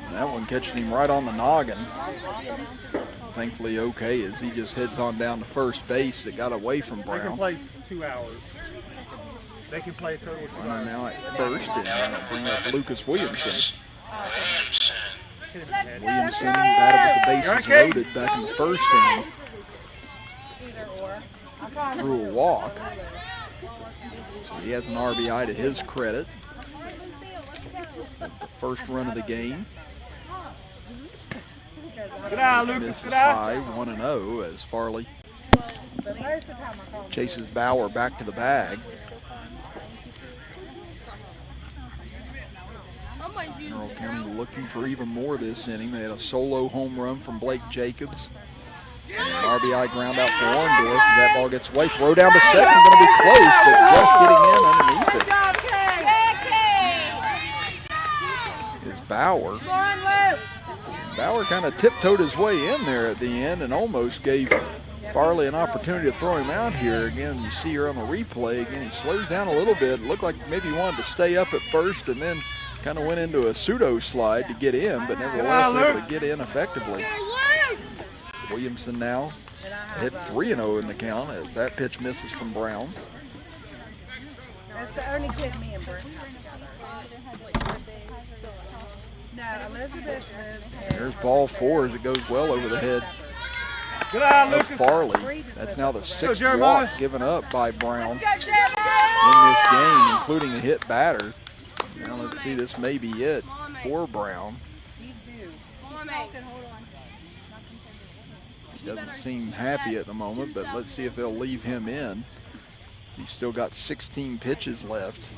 And that one catches him right on the noggin. Thankfully okay as he just heads on down to first base. It got away from Brown. They can play 2 hours. They can play a total of 2 hours. Runner now at first, and that'll bring up Lucas Williamson. Williamson batted with the bases loaded back in the first inning. Drew a walk. So he has an RBI to his credit. The first run of the game. Misses high, 1-0 as Farley chases Bauer back to the bag. Mineral County looking for even more this inning. They had a solo home run from Blake Jacobs. And an RBI ground out for Orndorff. That ball gets away. Throw down to second. Going to be close, but just getting in underneath it is Bauer. Bauer kind of tiptoed his way in there at the end and almost gave Farley an opportunity to throw him out here. Again, you see here on the replay, again, he slows down a little bit. It looked like maybe he wanted to stay up at first and then kind of went into a pseudo slide to get in, but nevertheless able to get in effectively. Williamson now hit 3-0 in the count as that pitch misses from Brown. That's the only kid me and Brent. No, Elizabeth is. There's ball 4 as it goes well over the head of Farley. That's now the 6th walk given up by Brown in this game, including a hit batter. Now let's see, this may be it for Brown. He doesn't seem happy at the moment, but let's see if they'll leave him in. He's still got 16 pitches left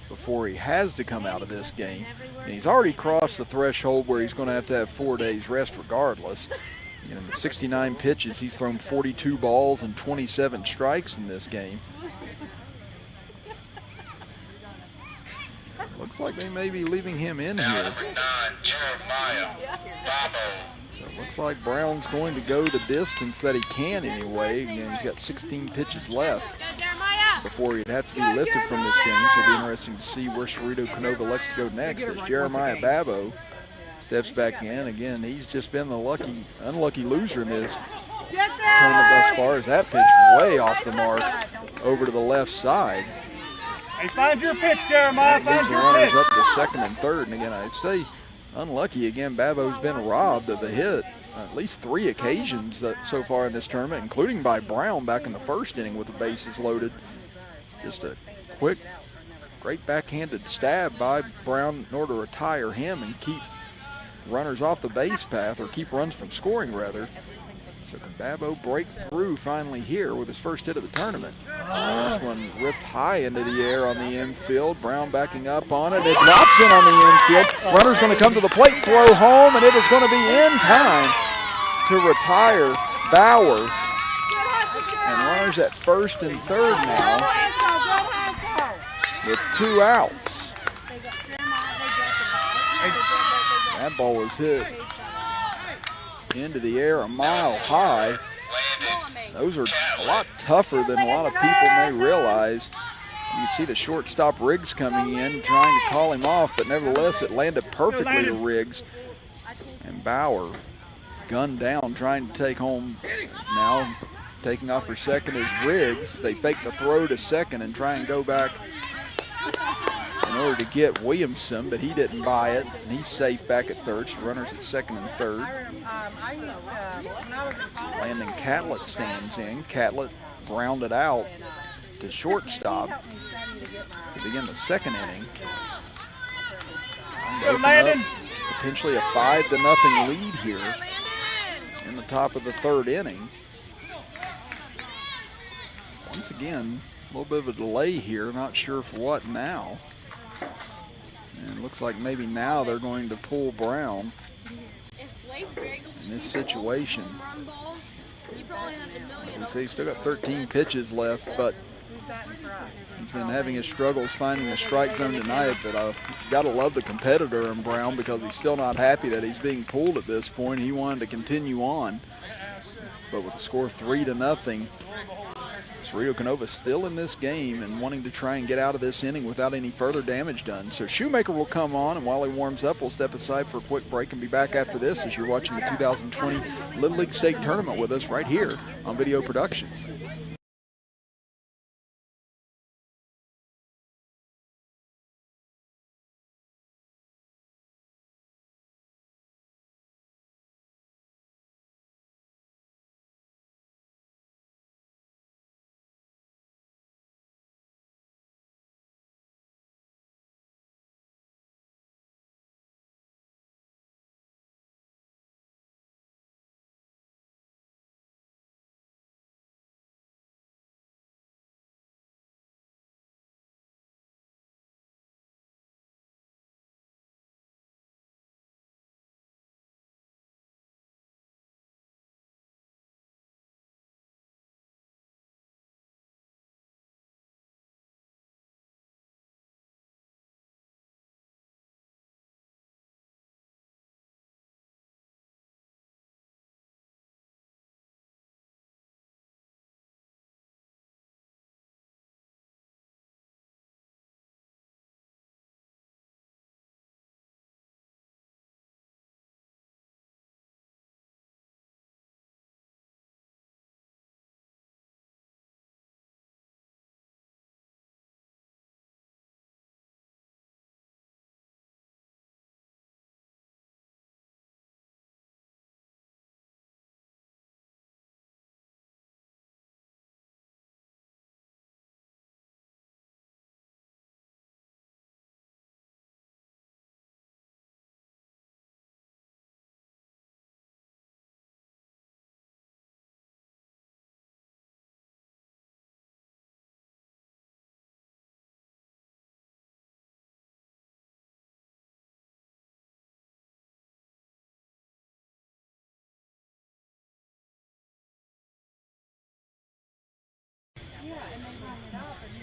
before he has to come out of this game. And he's already crossed the threshold where he's going to have 4 days rest regardless. In the 69 pitches, he's thrown 42 balls and 27 strikes in this game. Looks like they may be leaving him in here. So it looks like Brown's going to go the distance that he can anyway. Again, he's got 16 pitches left before he'd have to be lifted from this game. So it'll be interesting to see where Ceredo Kenova elects to go next as Jeremiah Babo steps back in. Again, he's just been the unlucky loser in this tournament thus far as that pitch way off the mark over to the left side. Hey, find your pitch, Jeremiah. Find your runners up to second and third. And again, I say unlucky again. Babo's been robbed of a hit at least 3 occasions so far in this tournament, including by Brown back in the first inning with the bases loaded. Just a quick, great backhanded stab by Brown in order to retire him and keep runners off the base path, or keep runs from scoring rather. So can Babo break through finally here with his first hit of the tournament? This one ripped high into the air on the infield. Brown backing up on it. It drops in on the infield. Runner's going to come to the plate, throw home, and it is going to be in time to retire Bauer. And runners at first and third now with 2 outs. That ball was hit into the air a mile high. Those are a lot tougher than a lot of people may realize. You can see the shortstop Riggs coming in trying to call him off, but nevertheless it landed perfectly to Riggs. And Bauer gunned down trying to take home. Now taking off for second is Riggs. They fake the throw to second and try and go back in order to get Williamson, but he didn't buy it, and he's safe back at third. So runners at second and third. Landon Catlett stands in. Catlett grounded out to shortstop to begin the second inning. Go, Landon. Potentially a 5-0 lead here in the top of the third inning. Once again, a little bit of a delay here, not sure for what now. And it looks like maybe now they're going to pull Brown in this situation. You see, he's still got 13 pitches left, but he's been having his struggles finding the strike zone tonight. But I've got to love the competitor in Brown because he's still not happy that he's being pulled at this point. He wanted to continue on, but with the score 3-0, Ceredo Kenova still in this game and wanting to try and get out of this inning without any further damage done. So Shoemaker will come on, and while he warms up, we'll step aside for a quick break and be back after this as you're watching the 2020 Little League State Tournament with us right here on Video Productions.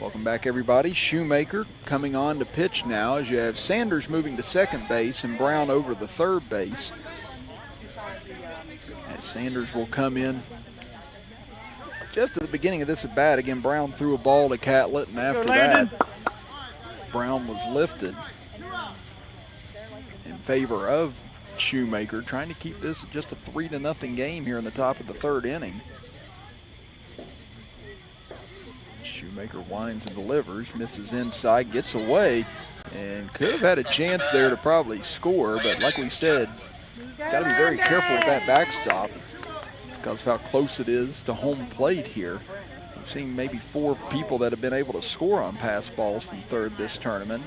Welcome back, everybody. Shoemaker coming on to pitch now as you have Sanders moving to second base and Brown over the third base. As Sanders will come in just at the beginning of this at bat. Again, Brown threw a ball to Catlett, and after that, Brown was lifted in favor of Shoemaker, trying to keep this just a 3-0 game here in the top of the third inning. Shoemaker winds and delivers, misses inside, gets away, and could have had a chance there to probably score, but like we said, got to be very careful with that backstop because of how close it is to home plate here. We've seen maybe 4 people that have been able to score on pass balls from third this tournament,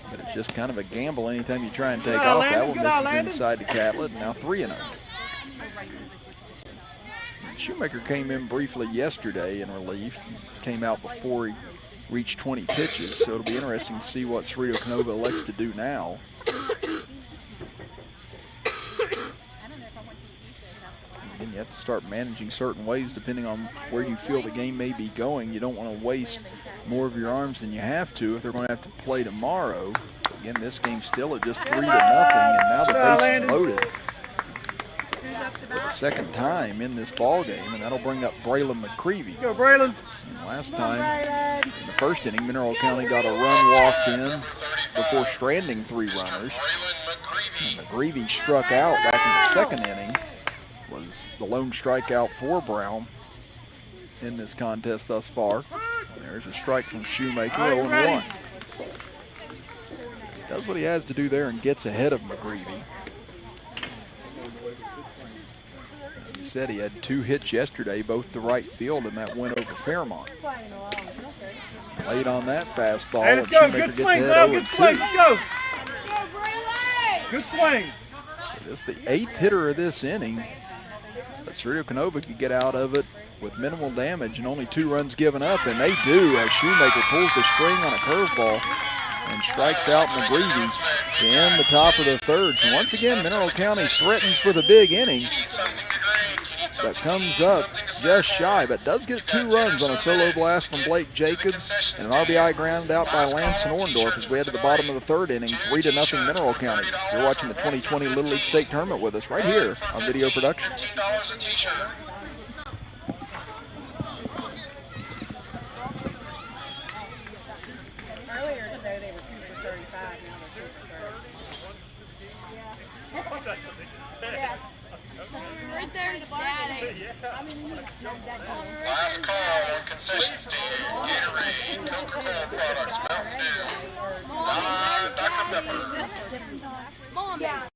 but it's just kind of a gamble anytime you try and take off. That one misses inside to Catlett, and now 3-0. Shoemaker came in briefly yesterday in relief, came out before he reached 20 pitches, so it'll be interesting to see what Ceredo Kenova elects to do now. And you have to start managing certain ways depending on where you feel the game may be going. You don't want to waste more of your arms than you have to if they're going to have to play tomorrow. Again, this game's still at just 3-0, and now the base is loaded for the second time in this ball game, and that'll bring up Braylon McCreevy. Go, Braylon. And last time in the first inning, Mineral County got a run walked in before stranding 3 runners. And McCreevy struck out back in the second inning, was the lone strikeout for Brown in this contest thus far. There's a strike from Shoemaker, 0-1. does what he has to do there and gets ahead of McGreevy. He said he had 2 hits yesterday, both to right field in that win over Fairmont. Late on that fastball. Hey, let's go. Good swing, Bill. Good swing. Let's go. Good swing. This is the 8th hitter of this inning. But Ceredo Kenova could get out of it with minimal damage and only 2 runs given up, and they do as Shoemaker pulls the string on a curveball and strikes out McGreevy to end the top of the 3rd. So once again, Mineral County threatens for the big inning, but comes up just shy, but does get 2 runs on a solo blast from Blake Jacobs and an RBI ground out by Lance Orndorff as we head to the bottom of the 3rd inning, 3-0 Mineral County. You're watching the 2020 Little League State Tournament with us right here on Video Productions. Earlier today they were 2 for 35, now they're 2 for 30. Yeah. Right there's Daddy. Last call on concession stand. Gatorade, Coca-Cola products, Mountain Dew, Dr. Pepper. Mom. Yeah.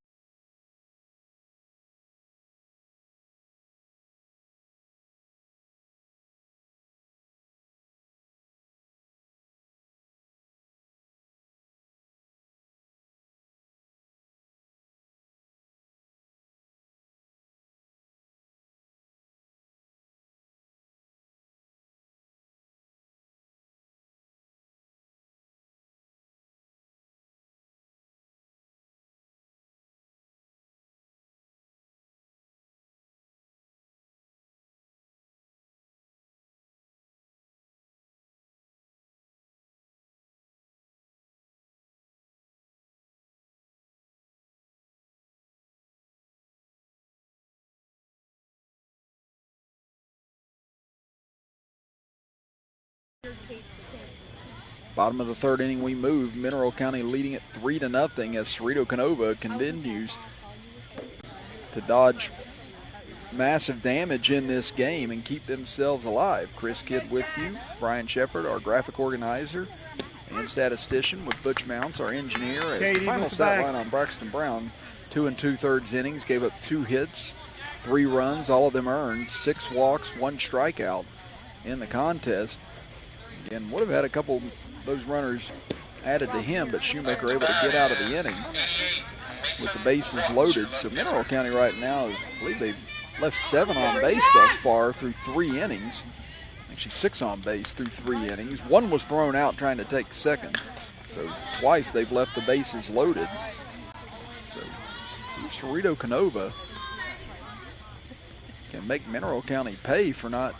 Bottom of the 3rd inning we move. Mineral County leading it 3-0 as Ceredo Kenova continues to dodge massive damage in this game and keep themselves alive. Chris Kidd with you. Brian Shepard, our graphic organizer and statistician, with Butch Mounts, our engineer. A final stat line on Braxton Brown. 2 2/3 innings, gave up 2 hits, 3 runs, all of them earned, 6 walks, 1 strikeout in the contest. And would have had a couple of those runners added to him, but Shoemaker able to get out of the inning with the bases loaded. So Mineral County right now, I believe they've left 7 on base thus far through 3 innings. Actually 6 on base through 3 innings. 1 was thrown out trying to take second. So twice they've left the bases loaded. So Ceredo Kenova can make Mineral County pay for not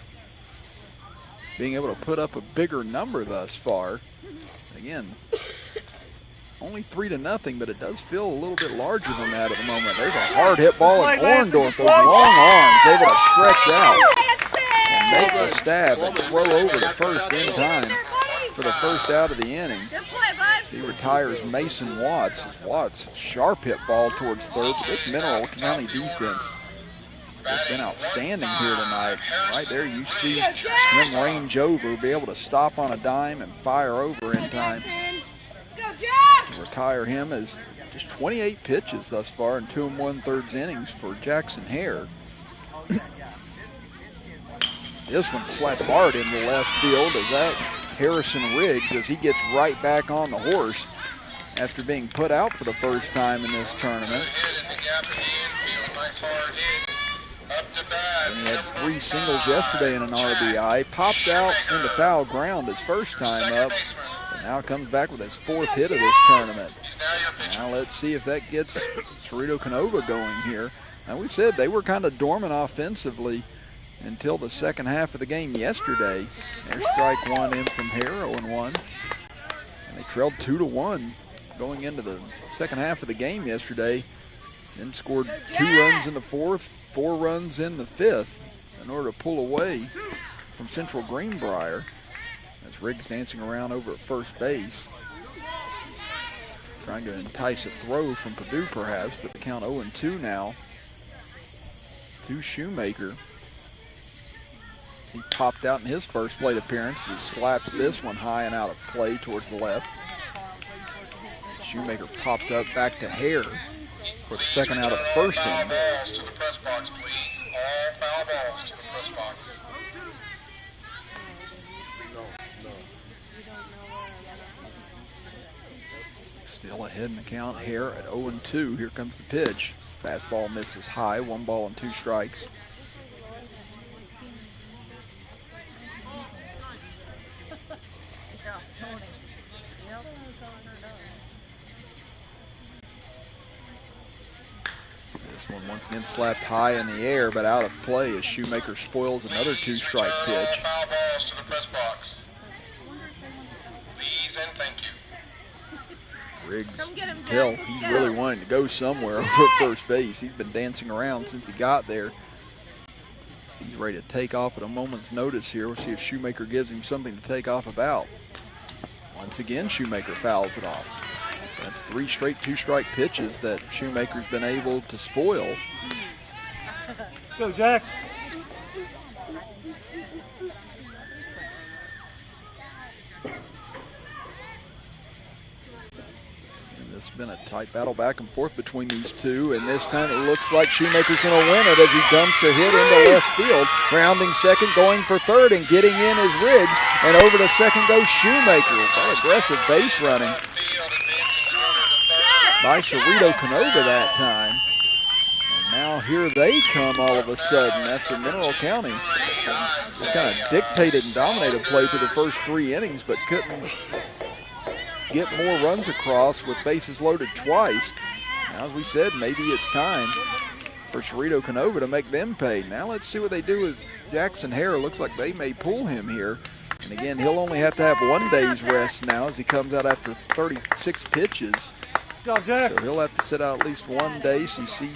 being able to put up a bigger number thus far. Again, only 3-0, but it does feel a little bit larger than that at the moment. There's a hard hit ball, and Orndorff, those long arms, able to stretch out and make the stab and throw over to first in time for the first out of the inning. He retires Mason Watts. Watts, sharp hit ball towards 3rd, but this Mineral County defense has been outstanding here tonight. Right there you see him range over, be able to stop on a dime and fire over in time to retire him as just 28 pitches thus far in 2 1/3 innings for Jackson Hare. This one slapped hard into left field as that Harrison Riggs, as he gets right back on the horse after being put out for the first time in this tournament. And he had 3 singles yesterday and an RBI. Popped out into foul ground his first time up, but now comes back with his 4th hit of this tournament. Now let's see if that gets Ceredo Kenova going here. Now we said they were kind of dormant offensively until the second half of the game yesterday. There's strike 1 in from Hare, 0-1. And they trailed 2-1 going into the second half of the game yesterday. Then scored 2 runs in the 4th, 4 runs in the 5th in order to pull away from Central Greenbrier. As Riggs dancing around over at first base, trying to entice a throw from Purdue perhaps, but the count 0-2 now to Shoemaker. He popped out in his first plate appearance. He slaps this one high and out of play towards the left. Shoemaker popped up back to Hare for the second out of the first inning. Balls to the press box, please. All foul balls to the press box. Still ahead in the count. Hare at 0-2. Here comes the pitch. Fastball misses high. 1 ball and 2 strikes. This one once again slapped high in the air, but out of play as Shoemaker spoils another 2-strike pitch. Foul balls to the press box. Please and thank you. Riggs, he's really wanting to go somewhere over at first base. He's been dancing around since he got there. He's ready to take off at a moment's notice here. We'll see if Shoemaker gives him something to take off about. Once again, Shoemaker fouls it off. That's 3 straight 2-strike pitches that Shoemaker's been able to spoil. Go, Jack. It's been a tight battle back and forth between these two, and this time it looks like Shoemaker's going to win it as he dumps a hit into left field. Rounding second, going for third, and getting in is Riggs, and over to second goes Shoemaker. That aggressive base running by Ceredo Kenova that time. And now here they come all of a sudden after Mineral County just kind of dictated and dominated play through the first 3 innings, but couldn't get more runs across with bases loaded twice. Now, as we said, maybe it's time for Ceredo Kenova to make them pay. Now let's see what they do with Jackson Hare. Looks like they may pull him here. And again, he'll only have to have 1 day's rest now as he comes out after 36 pitches. So he'll have to sit out at least 1 day. So you see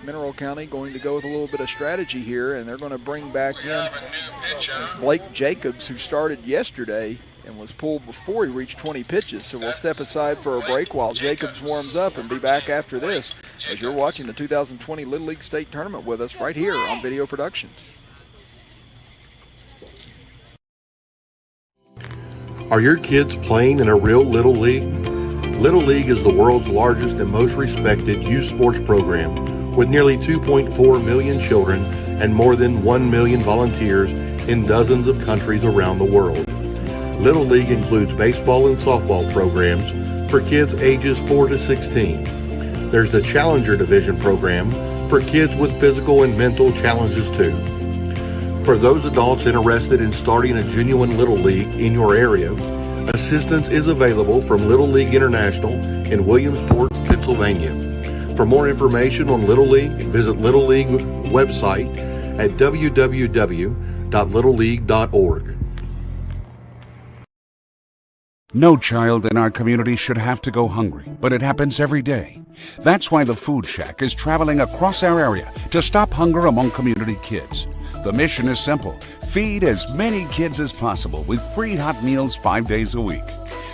Mineral County going to go with a little bit of strategy here, and they're going to bring back in Blake Jacobs, who started yesterday and was pulled before he reached 20 pitches. So we'll step aside for a break while Jacobs warms up and be back after this as you're watching the 2020 Little League State Tournament with us right here on Video Productions. Are your kids playing in a real Little League? Little League is the world's largest and most respected youth sports program with nearly 2.4 million children and more than 1 million volunteers in dozens of countries around the world. Little League includes baseball and softball programs for kids ages 4 to 16. There's the Challenger Division program for kids with physical and mental challenges too. For those adults interested in starting a genuine Little League in your area, assistance is available from Little League International in Williamsport, Pennsylvania. For more information on Little League, visit Little League website at www.littleleague.org. No child in our community should have to go hungry, but it happens every day. That's why the Food Shack is traveling across our area to stop hunger among community kids. The mission is simple: feed as many kids as possible with free hot meals 5 days a week.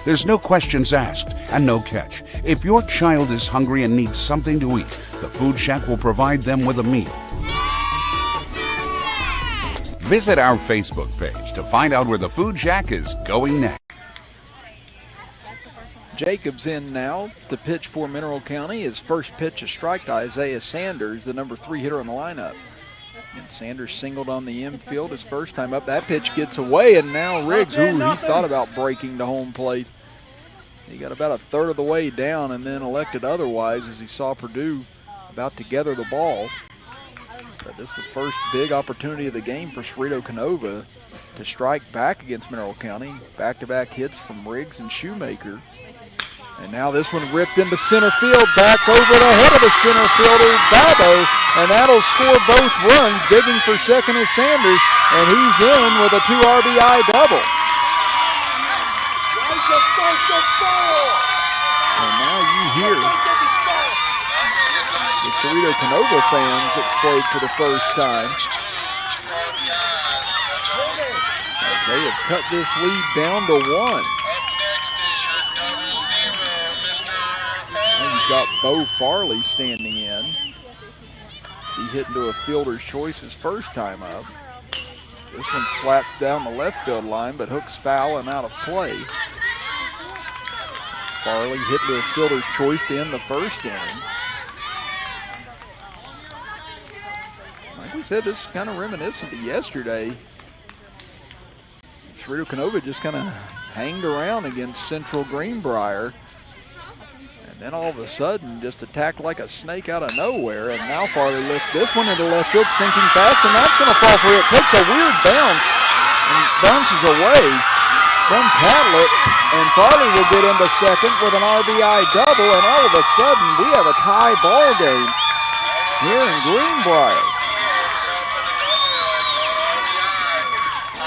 There's no questions asked and no catch. If your child is hungry and needs something to eat, the Food Shack will provide them with a meal. Visit our Facebook page to find out where the Food Shack is going next. Jacobs in now to pitch for Mineral County. His first pitch, a strike to Isaiah Sanders, the number 3 hitter in the lineup. And Sanders singled on the infield his first time up. That pitch gets away, and now Riggs, he thought about breaking to home plate. He got about a third of the way down and then elected otherwise as he saw Purdue about to gather the ball. But this is the first big opportunity of the game for Ceredo Kenova to strike back against Mineral County. Back-to-back hits from Riggs and Shoemaker. And now this one ripped into center field, back over the head of the center fielder, Dabo, and that'll score both runs. Digging for second is Sanders, and he's in with a 2 RBI double. And now you hear the Ceredo Kenova fans explode for the first time as they have cut this lead down to 1. Got Bo Farley standing in. He hit into a fielder's choice his first time up. This one slapped down the left field line, but hooks foul and out of play. It's Farley hit with a fielder's choice to end the first inning. Like we said, this is kind of reminiscent of yesterday. Ceredo Kenova just kind of hanged around against Central Greenbrier. And then all of a sudden just attacked like a snake out of nowhere. And now Farley lifts this one into left field, sinking fast, and that's going to fall for it. Takes a weird bounce and bounces away from Catlett. And Farley will get into second with an RBI double. And all of a sudden we have a tie ball game here in Greenbrier.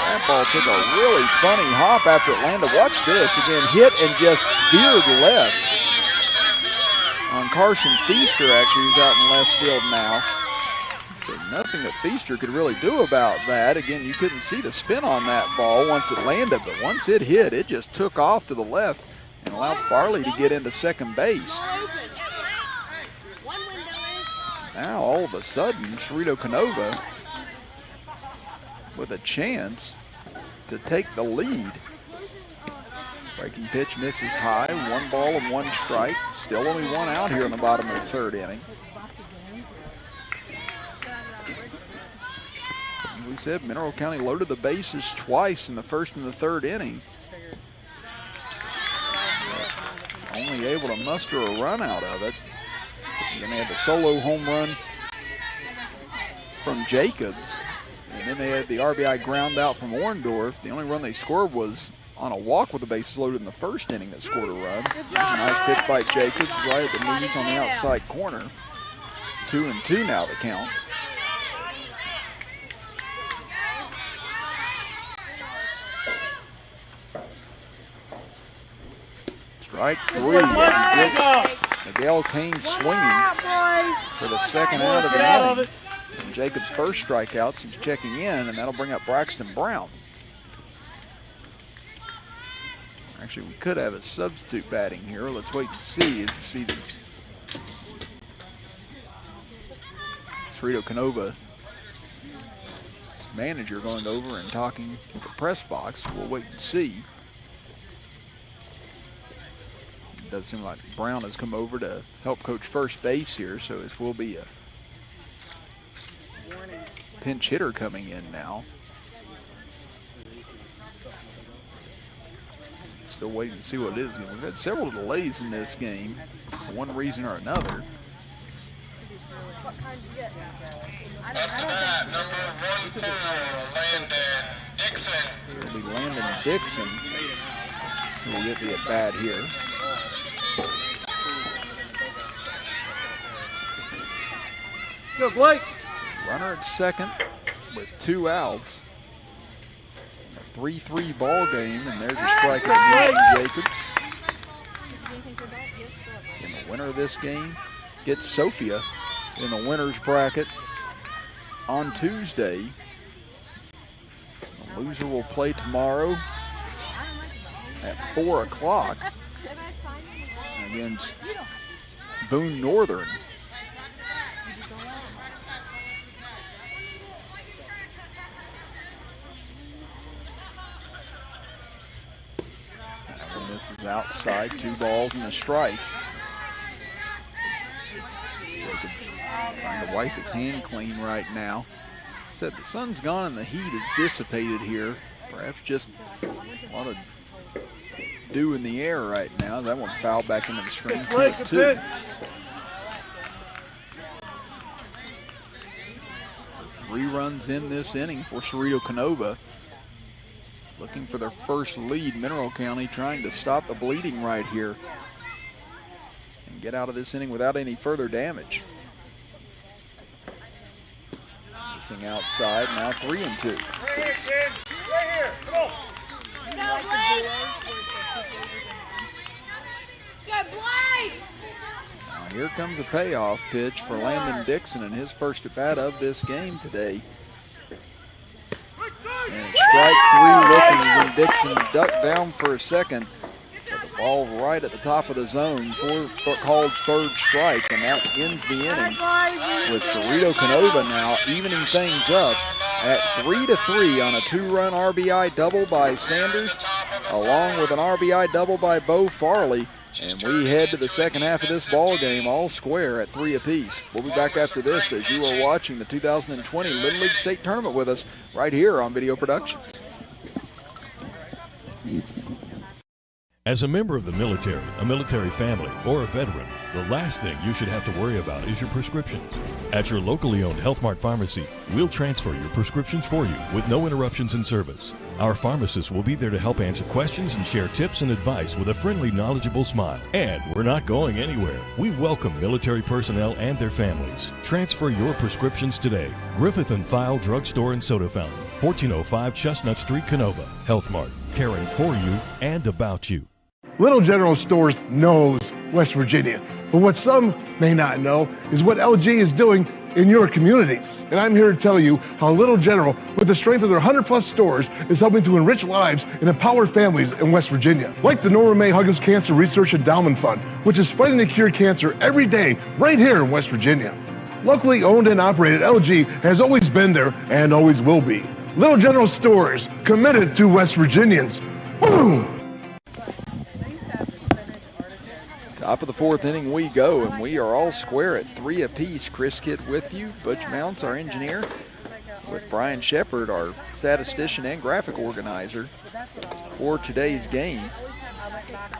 That ball took a really funny hop after it landed. Watch this. Again, hit and just veered left on Carson Feaster, actually, who's out in left field now. So nothing that Feaster could really do about that. Again, you couldn't see the spin on that ball once it landed, but once it hit, it just took off to the left and allowed Farley to get into second base. Now, all of a sudden, Ceredo Kenova with a chance to take the lead. Breaking pitch misses high, 1 ball and 1 strike. Still only 1 out here in the bottom of the 3rd inning. And we said Mineral County loaded the bases twice in the 1st and the 3rd inning. Only able to muster a run out of it. And then they had the solo home run from Jacobs. And then they had the RBI ground out from Orndorff. The only run they scored was on a walk with the bases loaded in the 1st inning that scored a run. There's a nice pitch by Jacobs right at the knees on the outside corner. 2-2 now the count. Strike 3. Miguel Kane swinging for the 2nd out of the inning. And Jacobs' first strikeout since checking in, and that'll bring up Braxton Brown. Actually, we could have a substitute batting here. Let's wait and see. As you see the Ceredo Kenova manager going over and talking with the press box. We'll wait and see. It does seem like Brown has come over to help coach first base here, so this will be a pinch hitter coming in now. Still waiting to see what it is. We've had several delays in this game for one reason or another. Up to bat, number 14, Landon Dixon. It'll be Landon Dixon who will get the at bat here. Go, Blake. Runner at second with 2 outs. A 3-3 ball game, and there's a strike at Jacobs. And the winner of this game gets Sophia in the winner's bracket on Tuesday. The loser will play tomorrow at 4 o'clock against Boone Northern. This is outside, 2 balls and a strike. Jacobs trying to wipe his hand clean right now. Said the sun's gone and the heat is dissipated here. Perhaps just a lot of dew in the air right now. That one fouled back into the screen. 2-2. 3 runs in this inning for Ceredo Kenova. Looking for their first lead. Mineral County trying to stop the bleeding right here and get out of this inning without any further damage. Missing outside, now 3-2. Now here comes a payoff pitch for Landon Dixon in his first at bat of this game today. And strike 3 looking, when Dixon ducked down for a second. But the ball right at the top of the zone for called 3rd strike, and that ends the inning with Ceredo Kenova now evening things up at 3-3 on a 2-run RBI double by Sanders, along with an RBI double by Bo Farley. And we head to the second half of this ball game, all square at 3 apiece. We'll be back after this as you are watching the 2020 Little League State Tournament with us right here on Video Productions. As a member of the military, a military family, or a veteran, the last thing you should have to worry about is your prescriptions. At your locally owned Health Mart pharmacy, we'll transfer your prescriptions for you with no interruptions in service. Our pharmacists will be there to help answer questions and share tips and advice with a friendly, knowledgeable smile. And we're not going anywhere. We welcome military personnel and their families. Transfer your prescriptions today. Griffith & File Drugstore and Soda Fountain, 1405 Chestnut Street, Kenova. Health Mart, caring for you and about you. Little General Stores knows West Virginia, but what some may not know is what LG is doing in your communities. And I'm here to tell you how Little General, with the strength of their 100+ stores, is helping to enrich lives and empower families in West Virginia. Like the Norma May Huggins Cancer Research Endowment Fund, which is fighting to cure cancer every day right here in West Virginia. Locally owned and operated, LG has always been there and always will be. Little General Stores, committed to West Virginians. Boom! Top of the fourth inning we go, and we are all square at 3 apiece. Chris Kitt with you, Butch Mounts, our engineer, with Brian Shepard, our statistician and graphic organizer for today's game.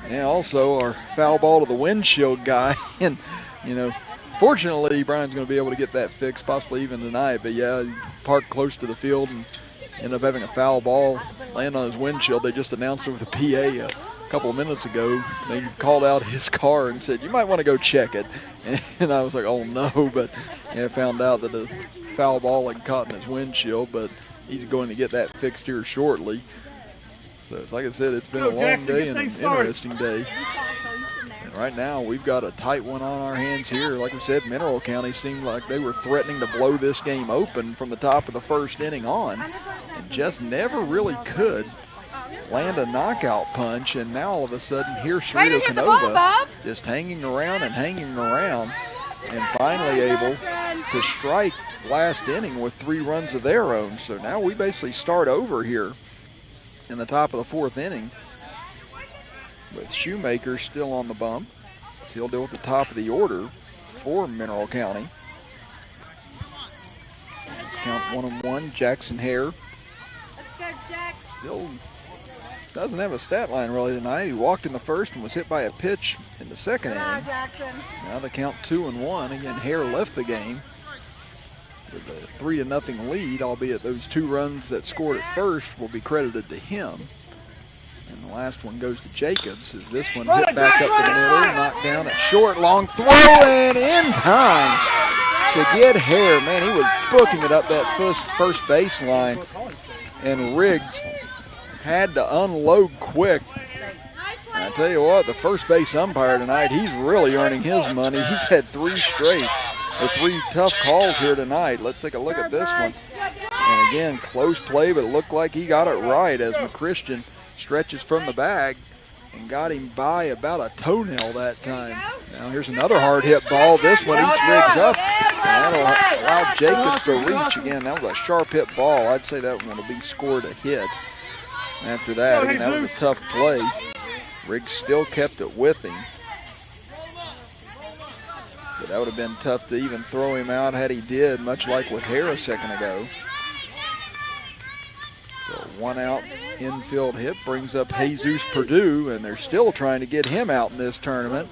And also our foul ball to the windshield guy. And, you know, fortunately, Brian's going to be able to get that fixed, possibly even tonight. But, yeah, he parked close to the field and ended up having a foul ball land on his windshield. They just announced over the PA a couple of minutes ago. They called out his car and said, you might want to go check it. And I was like, oh no, but I found out that the foul ball had caught in his windshield, but he's going to get that fixed here shortly. So it's like I said, it's been a long day and an interesting day. And right now we've got a tight one on our hands here. Like we said, Mineral County seemed like they were threatening to blow this game open from the top of the first inning on, and just never really could land a knockout punch. And now all of a sudden here's Ceredo Kenova just hanging around and finally able to strike last inning with 3 runs of their own. So now we basically start over here in the top of the fourth inning with Shoemaker still on the bump. So he'll deal with the top of the order for Mineral County. Let's count 1-1. Jackson Hare still doesn't have a stat line really tonight. He walked in the first and was hit by a pitch in the second inning. Now the count 2-1. Again, Hare left the game with a 3-0 lead, albeit those 2 runs that scored at first will be credited to him. And the last one goes to Jacobs as this one hit back up the middle, knocked down at short, long throw, and in time to get Hare. Man, he was booking it up that first baseline, and Riggs had to unload quick. And I tell you what, the first base umpire tonight, he's really earning his money. He's had 3 tough calls here tonight. Let's take a look at this one. And again, close play, but it looked like he got it right as McChristian stretches from the bag and got him by about a toenail that time. Now here's another hard hit ball. This one eats Riggs up, and that'll allow Jacobs to reach. Again, that was a sharp hit ball. I'd say that one will be scored a hit. After that, again, that was a tough play. Riggs still kept it with him. But that would have been tough to even throw him out had he did, much like with Hare a second ago. So 1 out infield hit brings up Jesus Purdue, and they're still trying to get him out in this tournament.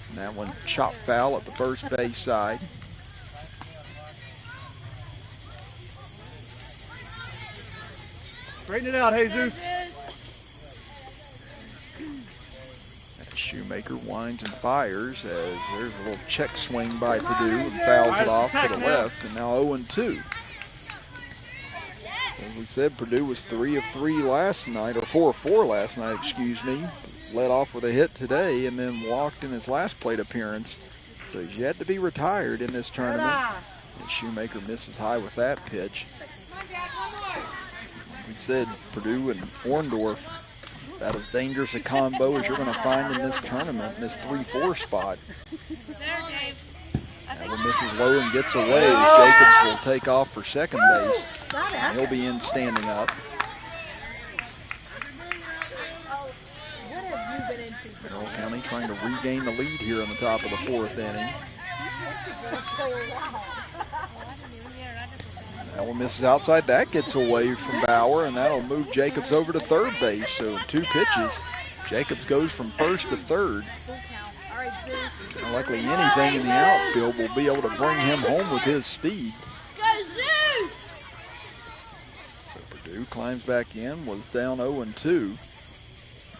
And that one chopped foul at the first base side. Straighten it out, Jesus. Shoemaker winds and fires as there's a little check swing by Purdue and fouls it off to the left, and now 0-2. As we said, Purdue was 3 of 3 last night, or 4 of 4 last night, excuse me. Led off with a hit today and then walked in his last plate appearance. So he's yet to be retired in this tournament. And Shoemaker misses high with that pitch. We said Purdue and Orndorff, about as dangerous a combo as you're going to find in this tournament, in this 3-4 spot. That one misses low and gets away. Jacobs will take off for second base. And he'll be in standing up. Mineral County trying to regain the lead here in the top of the fourth inning. That one misses outside. That gets away from Bauer, and that'll move Jacobs over to third base. So in 2 pitches, Jacobs goes from first to third. Likely anything in the outfield will be able to bring him home with his speed. So Purdue climbs back in, was down 0-2.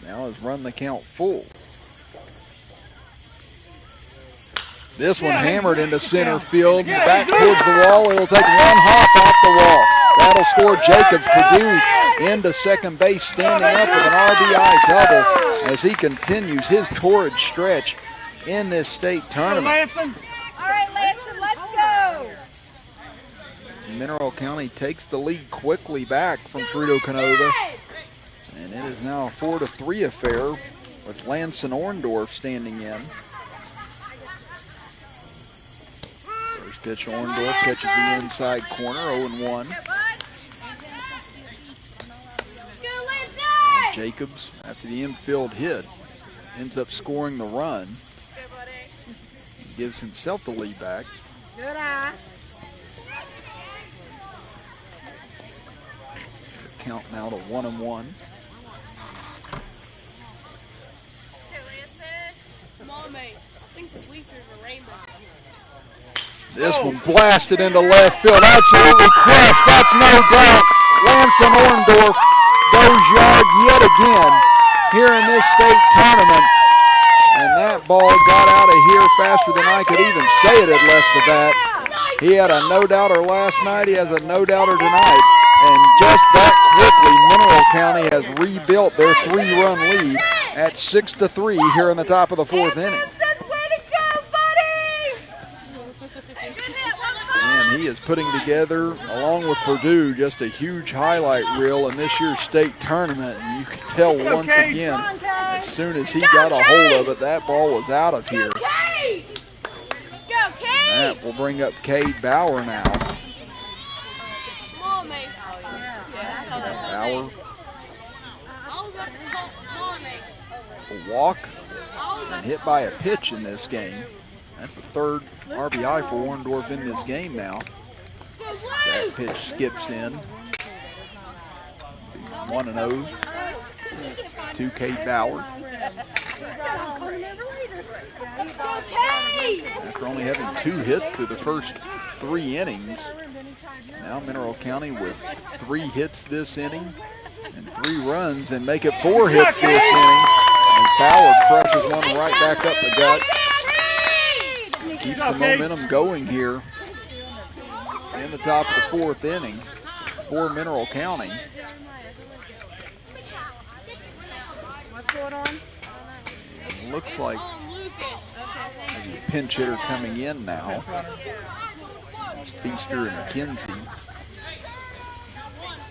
Now has run the count full. This one hammered into center field, back towards the wall. It'll take one hop off the wall. That'll score Jacobs. Purdue into second base, standing up with an RBI double as he continues his torrid stretch in this state tournament. All right, Lansing, let's go. Mineral County takes the lead quickly back from Ceredo Kenova, and it is now a 4-3 affair with Lance and Orndorff standing in. First pitch, Orndorff pitches the inside corner, 0-1. Jacobs, after the infield hit, ends up scoring the run. He gives himself the lead back. Good eye. The count now to 1-1. This one blasted into left field, absolutely crushed, that's no doubt. Lance and Orndorff goes yard yet again here in this state tournament. And that ball got out of here faster than I could even say it had left the bat. He had a no-doubter last night, he has a no-doubter tonight. And just that quickly, Mineral County has rebuilt their 3-run lead at 6-3 here in the top of the fourth inning. And he is putting together, along with Purdue, just a huge highlight reel in this year's state tournament. And you can tell once again, as soon as he got a hold of it, that ball was out of here. And that will bring up Cade Bauer now. Bauer will walk and hit by a pitch in this game. That's the third RBI for Orndorff in this game now. That pitch skips in. 1-0 to Cade Bauer. After only having 2 hits through the first 3 innings, now Mineral County with 3 hits this inning and 3 runs, and make it 4 hits this inning as Bauer crushes one right back up the gut. Keeps the momentum going here in the top of the fourth inning for Mineral County. What's going on? It looks like maybe a pinch hitter coming in now. It's Feaster and McKenzie.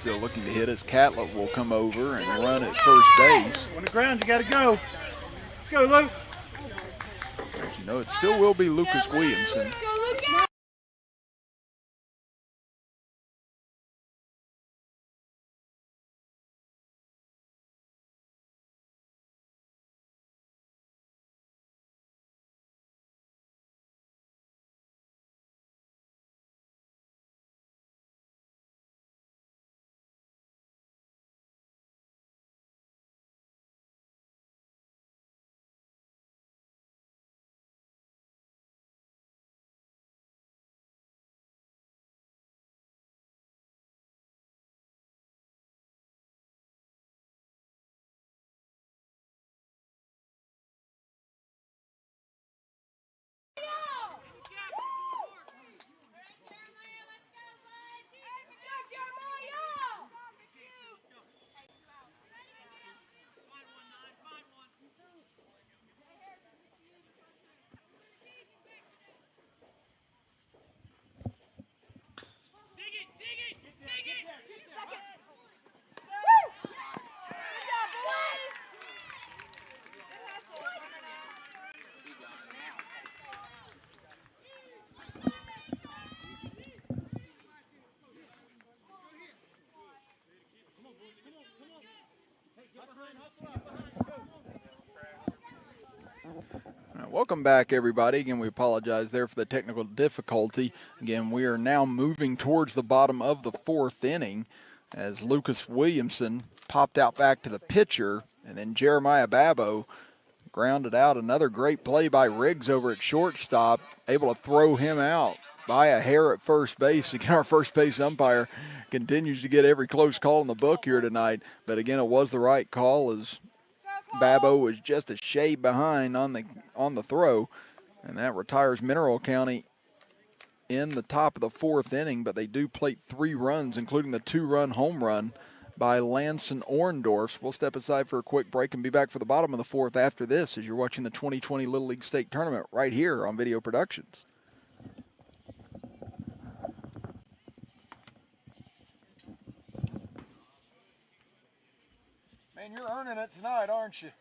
Still looking to hit as Catlett will come over and run at first base. On the ground, you got to go. Let's go, Luke. As you know, it still will be Lucas Williamson. Welcome back, everybody. Again, we apologize there for the technical difficulty. Again, we are now moving towards the bottom of the fourth inning as Lucas Williamson popped out back to the pitcher, and then Jeremiah Babbo grounded out. Another great play by Riggs over at shortstop, able to throw him out by a hair at first base. Again, our first base umpire continues to get every close call in the book here tonight, but again, it was the right call as Babbo was just a shade behind on the throw, and that retires Mineral County in the top of the fourth inning, but they do plate 3 runs, including the 2-run home run by Lanson Orndorff. We'll step aside for a quick break and be back for the bottom of the fourth after this as you're watching the 2020 Little League State Tournament right here on Video Productions. Man, you're earning it tonight, aren't you?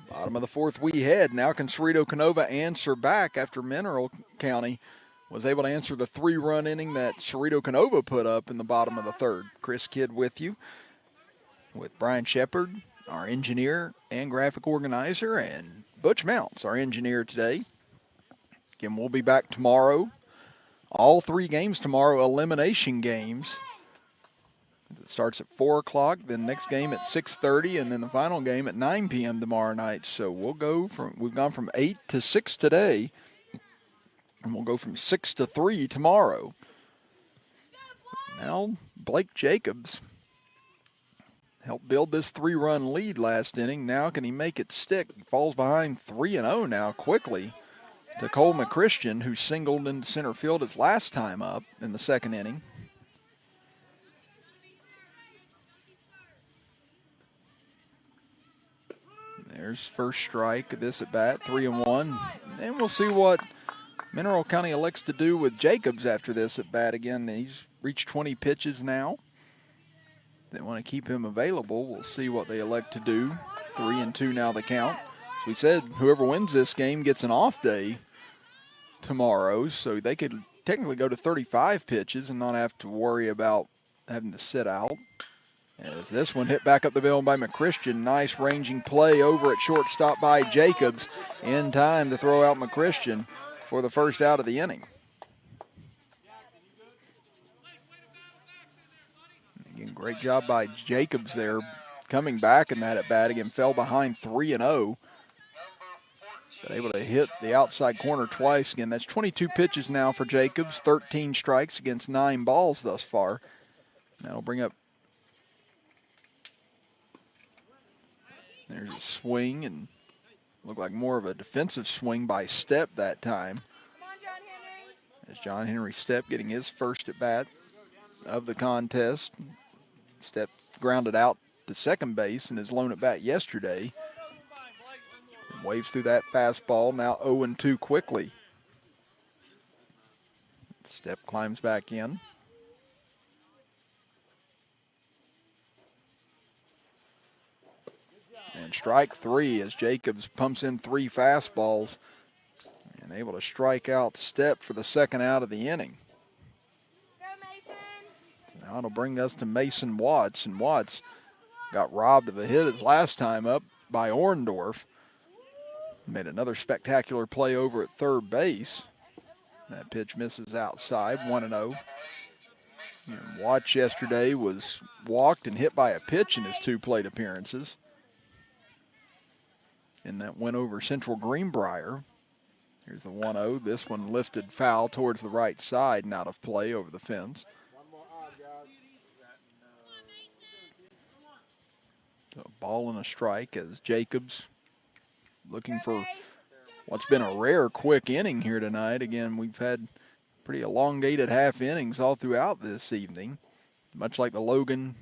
Bottom of the fourth we head. Now can Ceredo Kenova answer back after Mineral County was able to answer the 3-run inning that Ceredo Kenova put up in the bottom of the third. Chris Kidd with you, with Brian Shepard, our engineer and graphic organizer, and Butch Mounts, our engineer today. Again, we'll be back tomorrow. All 3 games tomorrow, elimination games. It starts at 4 o'clock, then next game at 6:30, and then the final game at 9 p.m. tomorrow night. So we've gone from 8 to 6 today, and we'll go from 6 to 3 tomorrow. Now Blake Jacobs helped build this 3-run lead last inning. Now can he make it stick? He falls behind 3-0 now quickly to Cole McChristian, who singled into center field his last time up in the second inning. There's first strike of this at bat, 3-1. And we'll see what Mineral County elects to do with Jacobs after this at bat. Again, he's reached 20 pitches now. They want to keep him available. We'll see what they elect to do. 3-2 now the count. As we said, whoever wins this game gets an off day tomorrow, so they could technically go to 35 pitches and not have to worry about having to sit out. As this one hit back up the middle by McChristian. Nice ranging play over at shortstop by Jacobs. In time to throw out McChristian for the first out of the inning. Again, great job by Jacobs there coming back in that at bat. Again, fell behind 3-0. But able to hit the outside corner twice. Again, that's 22 pitches now for Jacobs. 13 strikes against 9 balls thus far. That'll bring up. There's a swing, and looked like more of a defensive swing by Stepp that time. Come on, John Henry. As John Henry Stepp getting his first at bat of the contest. Stepp grounded out to second base in his lone at bat yesterday. And waves through that fastball, now 0-2 quickly. Stepp climbs back in. And strike 3 as Jacobs pumps in 3 fastballs and able to strike out Stepp for the second out of the inning. Go, Mason. Now it'll bring us to Mason Watts, and Watts got robbed of a hit his last time up by Orndorff. Made another spectacular play over at third base. That pitch misses outside, 1-0. And Watts yesterday was walked and hit by a pitch in his 2 plate appearances. And that went over Central Greenbrier. Here's the 1-0. This one lifted foul towards the right side and out of play over the fence. So a ball and a strike as Jacobs looking for what's been a rare quick inning here tonight. Again, we've had pretty elongated half innings all throughout this evening, much like the Logan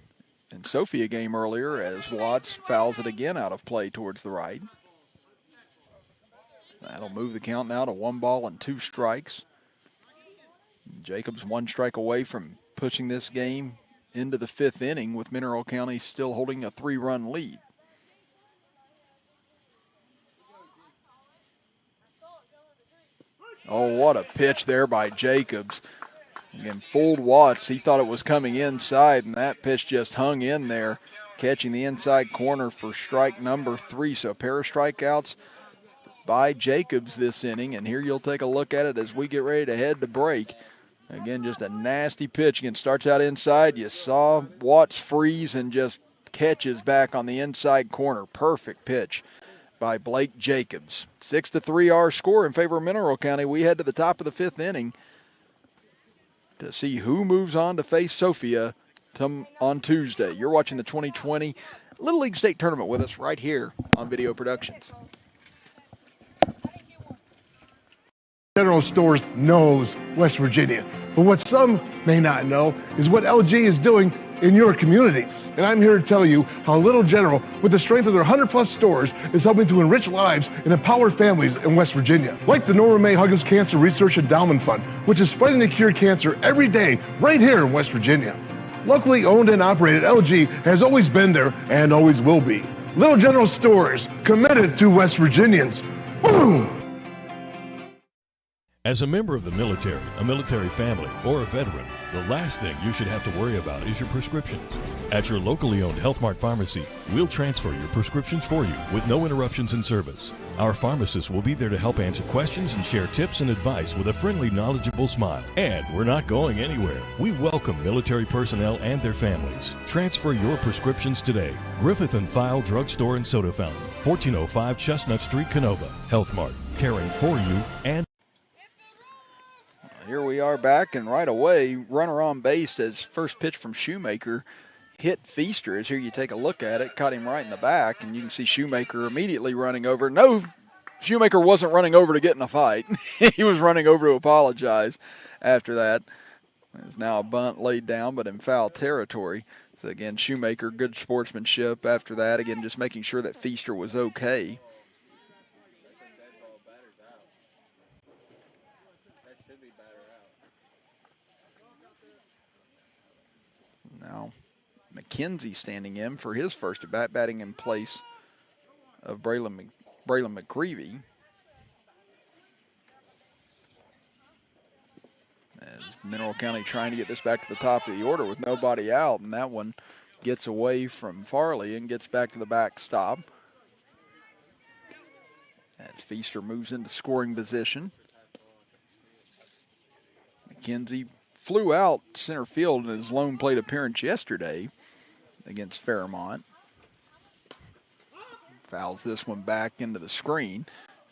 in Sophia game earlier as Watts fouls it again out of play towards the right. That'll move the count now to 1 ball and 2 strikes. Jacobs 1 strike away from pushing this game into the 5th inning with Mineral County still holding a 3-run lead. Oh, what a pitch there by Jacobs. Again, fooled Watts. He thought it was coming inside, and that pitch just hung in there, catching the inside corner for strike number 3. So a pair of strikeouts by Jacobs this inning, and here you'll take a look at it as we get ready to head to break. Again, just a nasty pitch. Again, starts out inside. You saw Watts freeze and just catches back on the inside corner. Perfect pitch by Blake Jacobs. 6-3 our score in favor of Mineral County. We head to the top of the 5th inning to see who moves on to face Sophia on Tuesday. You're watching the 2020 Little League State Tournament with us right here on Video Productions. General Stores knows West Virginia, but what some may not know is what LG is doing in your communities. And I'm here to tell you how Little General, with the strength of their 100+ stores, is helping to enrich lives and empower families in West Virginia. Like the Norma May Huggins Cancer Research Endowment Fund, which is fighting to cure cancer every day right here in West Virginia. Locally owned and operated, LG has always been there and always will be. Little General Stores, committed to West Virginians. Boom! As a member of the military, a military family, or a veteran, the last thing you should have to worry about is your prescriptions. At your locally owned Health Mart pharmacy, we'll transfer your prescriptions for you with no interruptions in service. Our pharmacists will be there to help answer questions and share tips and advice with a friendly, knowledgeable smile. And we're not going anywhere. We welcome military personnel and their families. Transfer your prescriptions today. Griffith & File Drugstore and Soda Fountain, 1405 Chestnut Street, Kenova. Health Mart, caring for you and here we are back, and right away, runner on base as first pitch from Shoemaker hit Feaster. As here you take a look at it, caught him right in the back, and you can see Shoemaker immediately running over. No, Shoemaker wasn't running over to get in a fight. He was running over to apologize after that. There's now a bunt laid down, but in foul territory. So again, Shoemaker, good sportsmanship after that. Again, just making sure that Feaster was okay. Now, McKenzie standing in for his first at bat, batting in place of Braylon McGreevy. As Mineral County trying to get this back to the top of the order with nobody out, and that one gets away from Farley and gets back to the backstop. As Feaster moves into scoring position. McKenzie flew out center field in his lone plate appearance yesterday against Fairmont. Fouls this one back into the screen.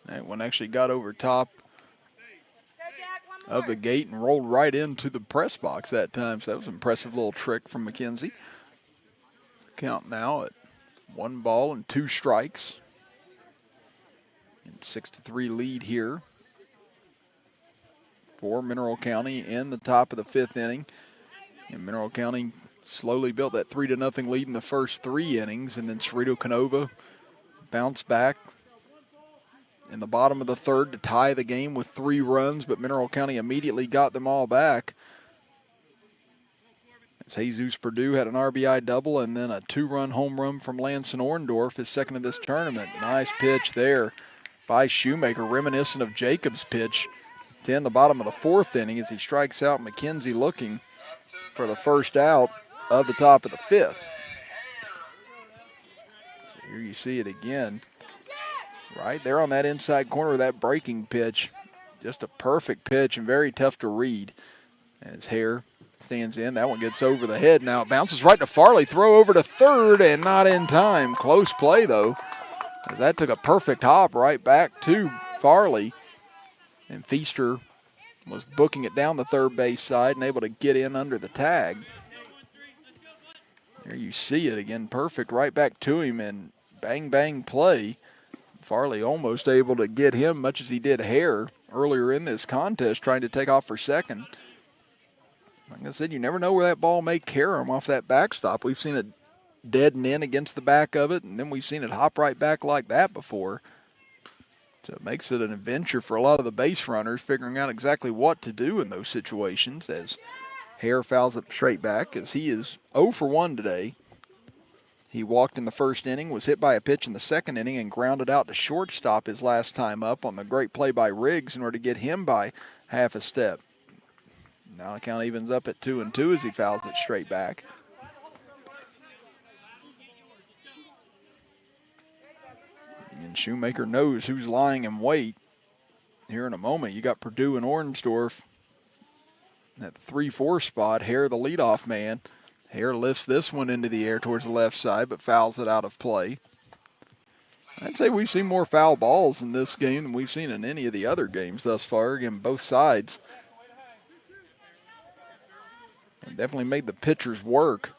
That one actually got over top of the gate and rolled right into the press box that time. So that was an impressive little trick from McKenzie. Count now at 1 ball and 2 strikes. And 6-3 lead here for Mineral County in the top of the 5th inning. And Mineral County slowly built that 3-0 lead in the first 3 innings, and then Ceredo Kenova bounced back in the bottom of the 3rd to tie the game with 3 runs, but Mineral County immediately got them all back. As Jesus Perdue had an RBI double and then a 2-run home run from Lanson Orndorff, his second of this tournament. Nice pitch there by Shoemaker, reminiscent of Jacobs' pitch to end the bottom of the 4th inning as he strikes out McKenzie looking for the first out of the top of the 5th. So here you see it again. Right there on that inside corner of that breaking pitch. Just a perfect pitch and very tough to read. As Hare stands in. That one gets over the head. Now it bounces right to Farley. Throw over to 3rd and not in time. Close play though, as that took a perfect hop right back to Farley. And Feaster was booking it down the 3rd base side and able to get in under the tag. There you see it again, perfect right back to him and bang, bang play. Farley almost able to get him much as he did Hare earlier in this contest, trying to take off for second. Like I said, you never know where that ball may carry him off that backstop. We've seen it deaden in against the back of it, and then we've seen it hop right back like that before. So it makes it an adventure for a lot of the base runners, figuring out exactly what to do in those situations, as Hare fouls it straight back, as he is 0 for 1 today. He walked in the first inning, was hit by a pitch in the second inning, and grounded out to shortstop his last time up on the great play by Riggs in order to get him by half a step. Now the count evens up at 2-2 as he fouls it straight back. And Shoemaker knows who's lying in wait. Here in a moment, you got Purdue and Ornsdorf at the 3-4 spot. Hare, the leadoff man. Hare lifts this one into the air towards the left side, but fouls it out of play. I'd say we've seen more foul balls in this game than we've seen in any of the other games thus far. Again, both sides definitely made the pitchers work.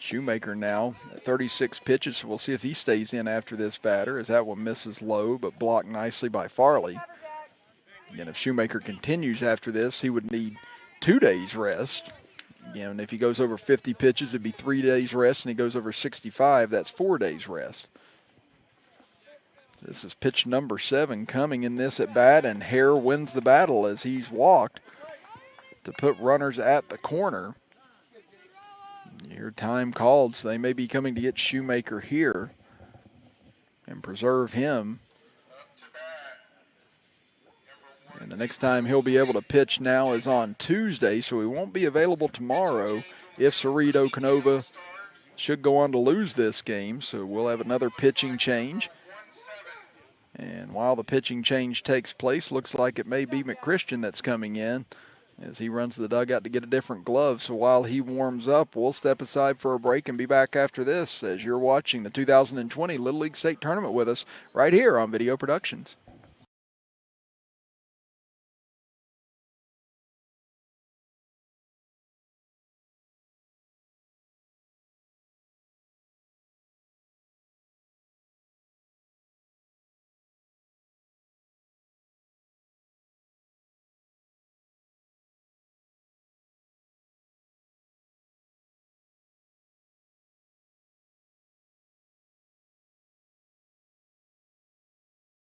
Shoemaker now at 36 pitches, so we'll see if he stays in after this batter, as that one misses low, but blocked nicely by Farley. And if Shoemaker continues after this, he would need 2 days rest. Again, if he goes over 50 pitches, it'd be 3 days rest, and he goes over 65, that's 4 days rest. This is pitch number 7 coming in this at bat, and Hare wins the battle as he's walked to put runners at the corner. Your time called, so they may be coming to get Shoemaker here and preserve him. And the next time he'll be able to pitch now is on Tuesday, so he won't be available tomorrow if Ceredo Kenova should go on to lose this game. So we'll have another pitching change. And while the pitching change takes place, looks like it may be McChristian that's coming in as he runs to the dugout to get a different glove. So while he warms up, we'll step aside for a break and be back after this as you're watching the 2020 Little League State Tournament with us right here on Video Productions.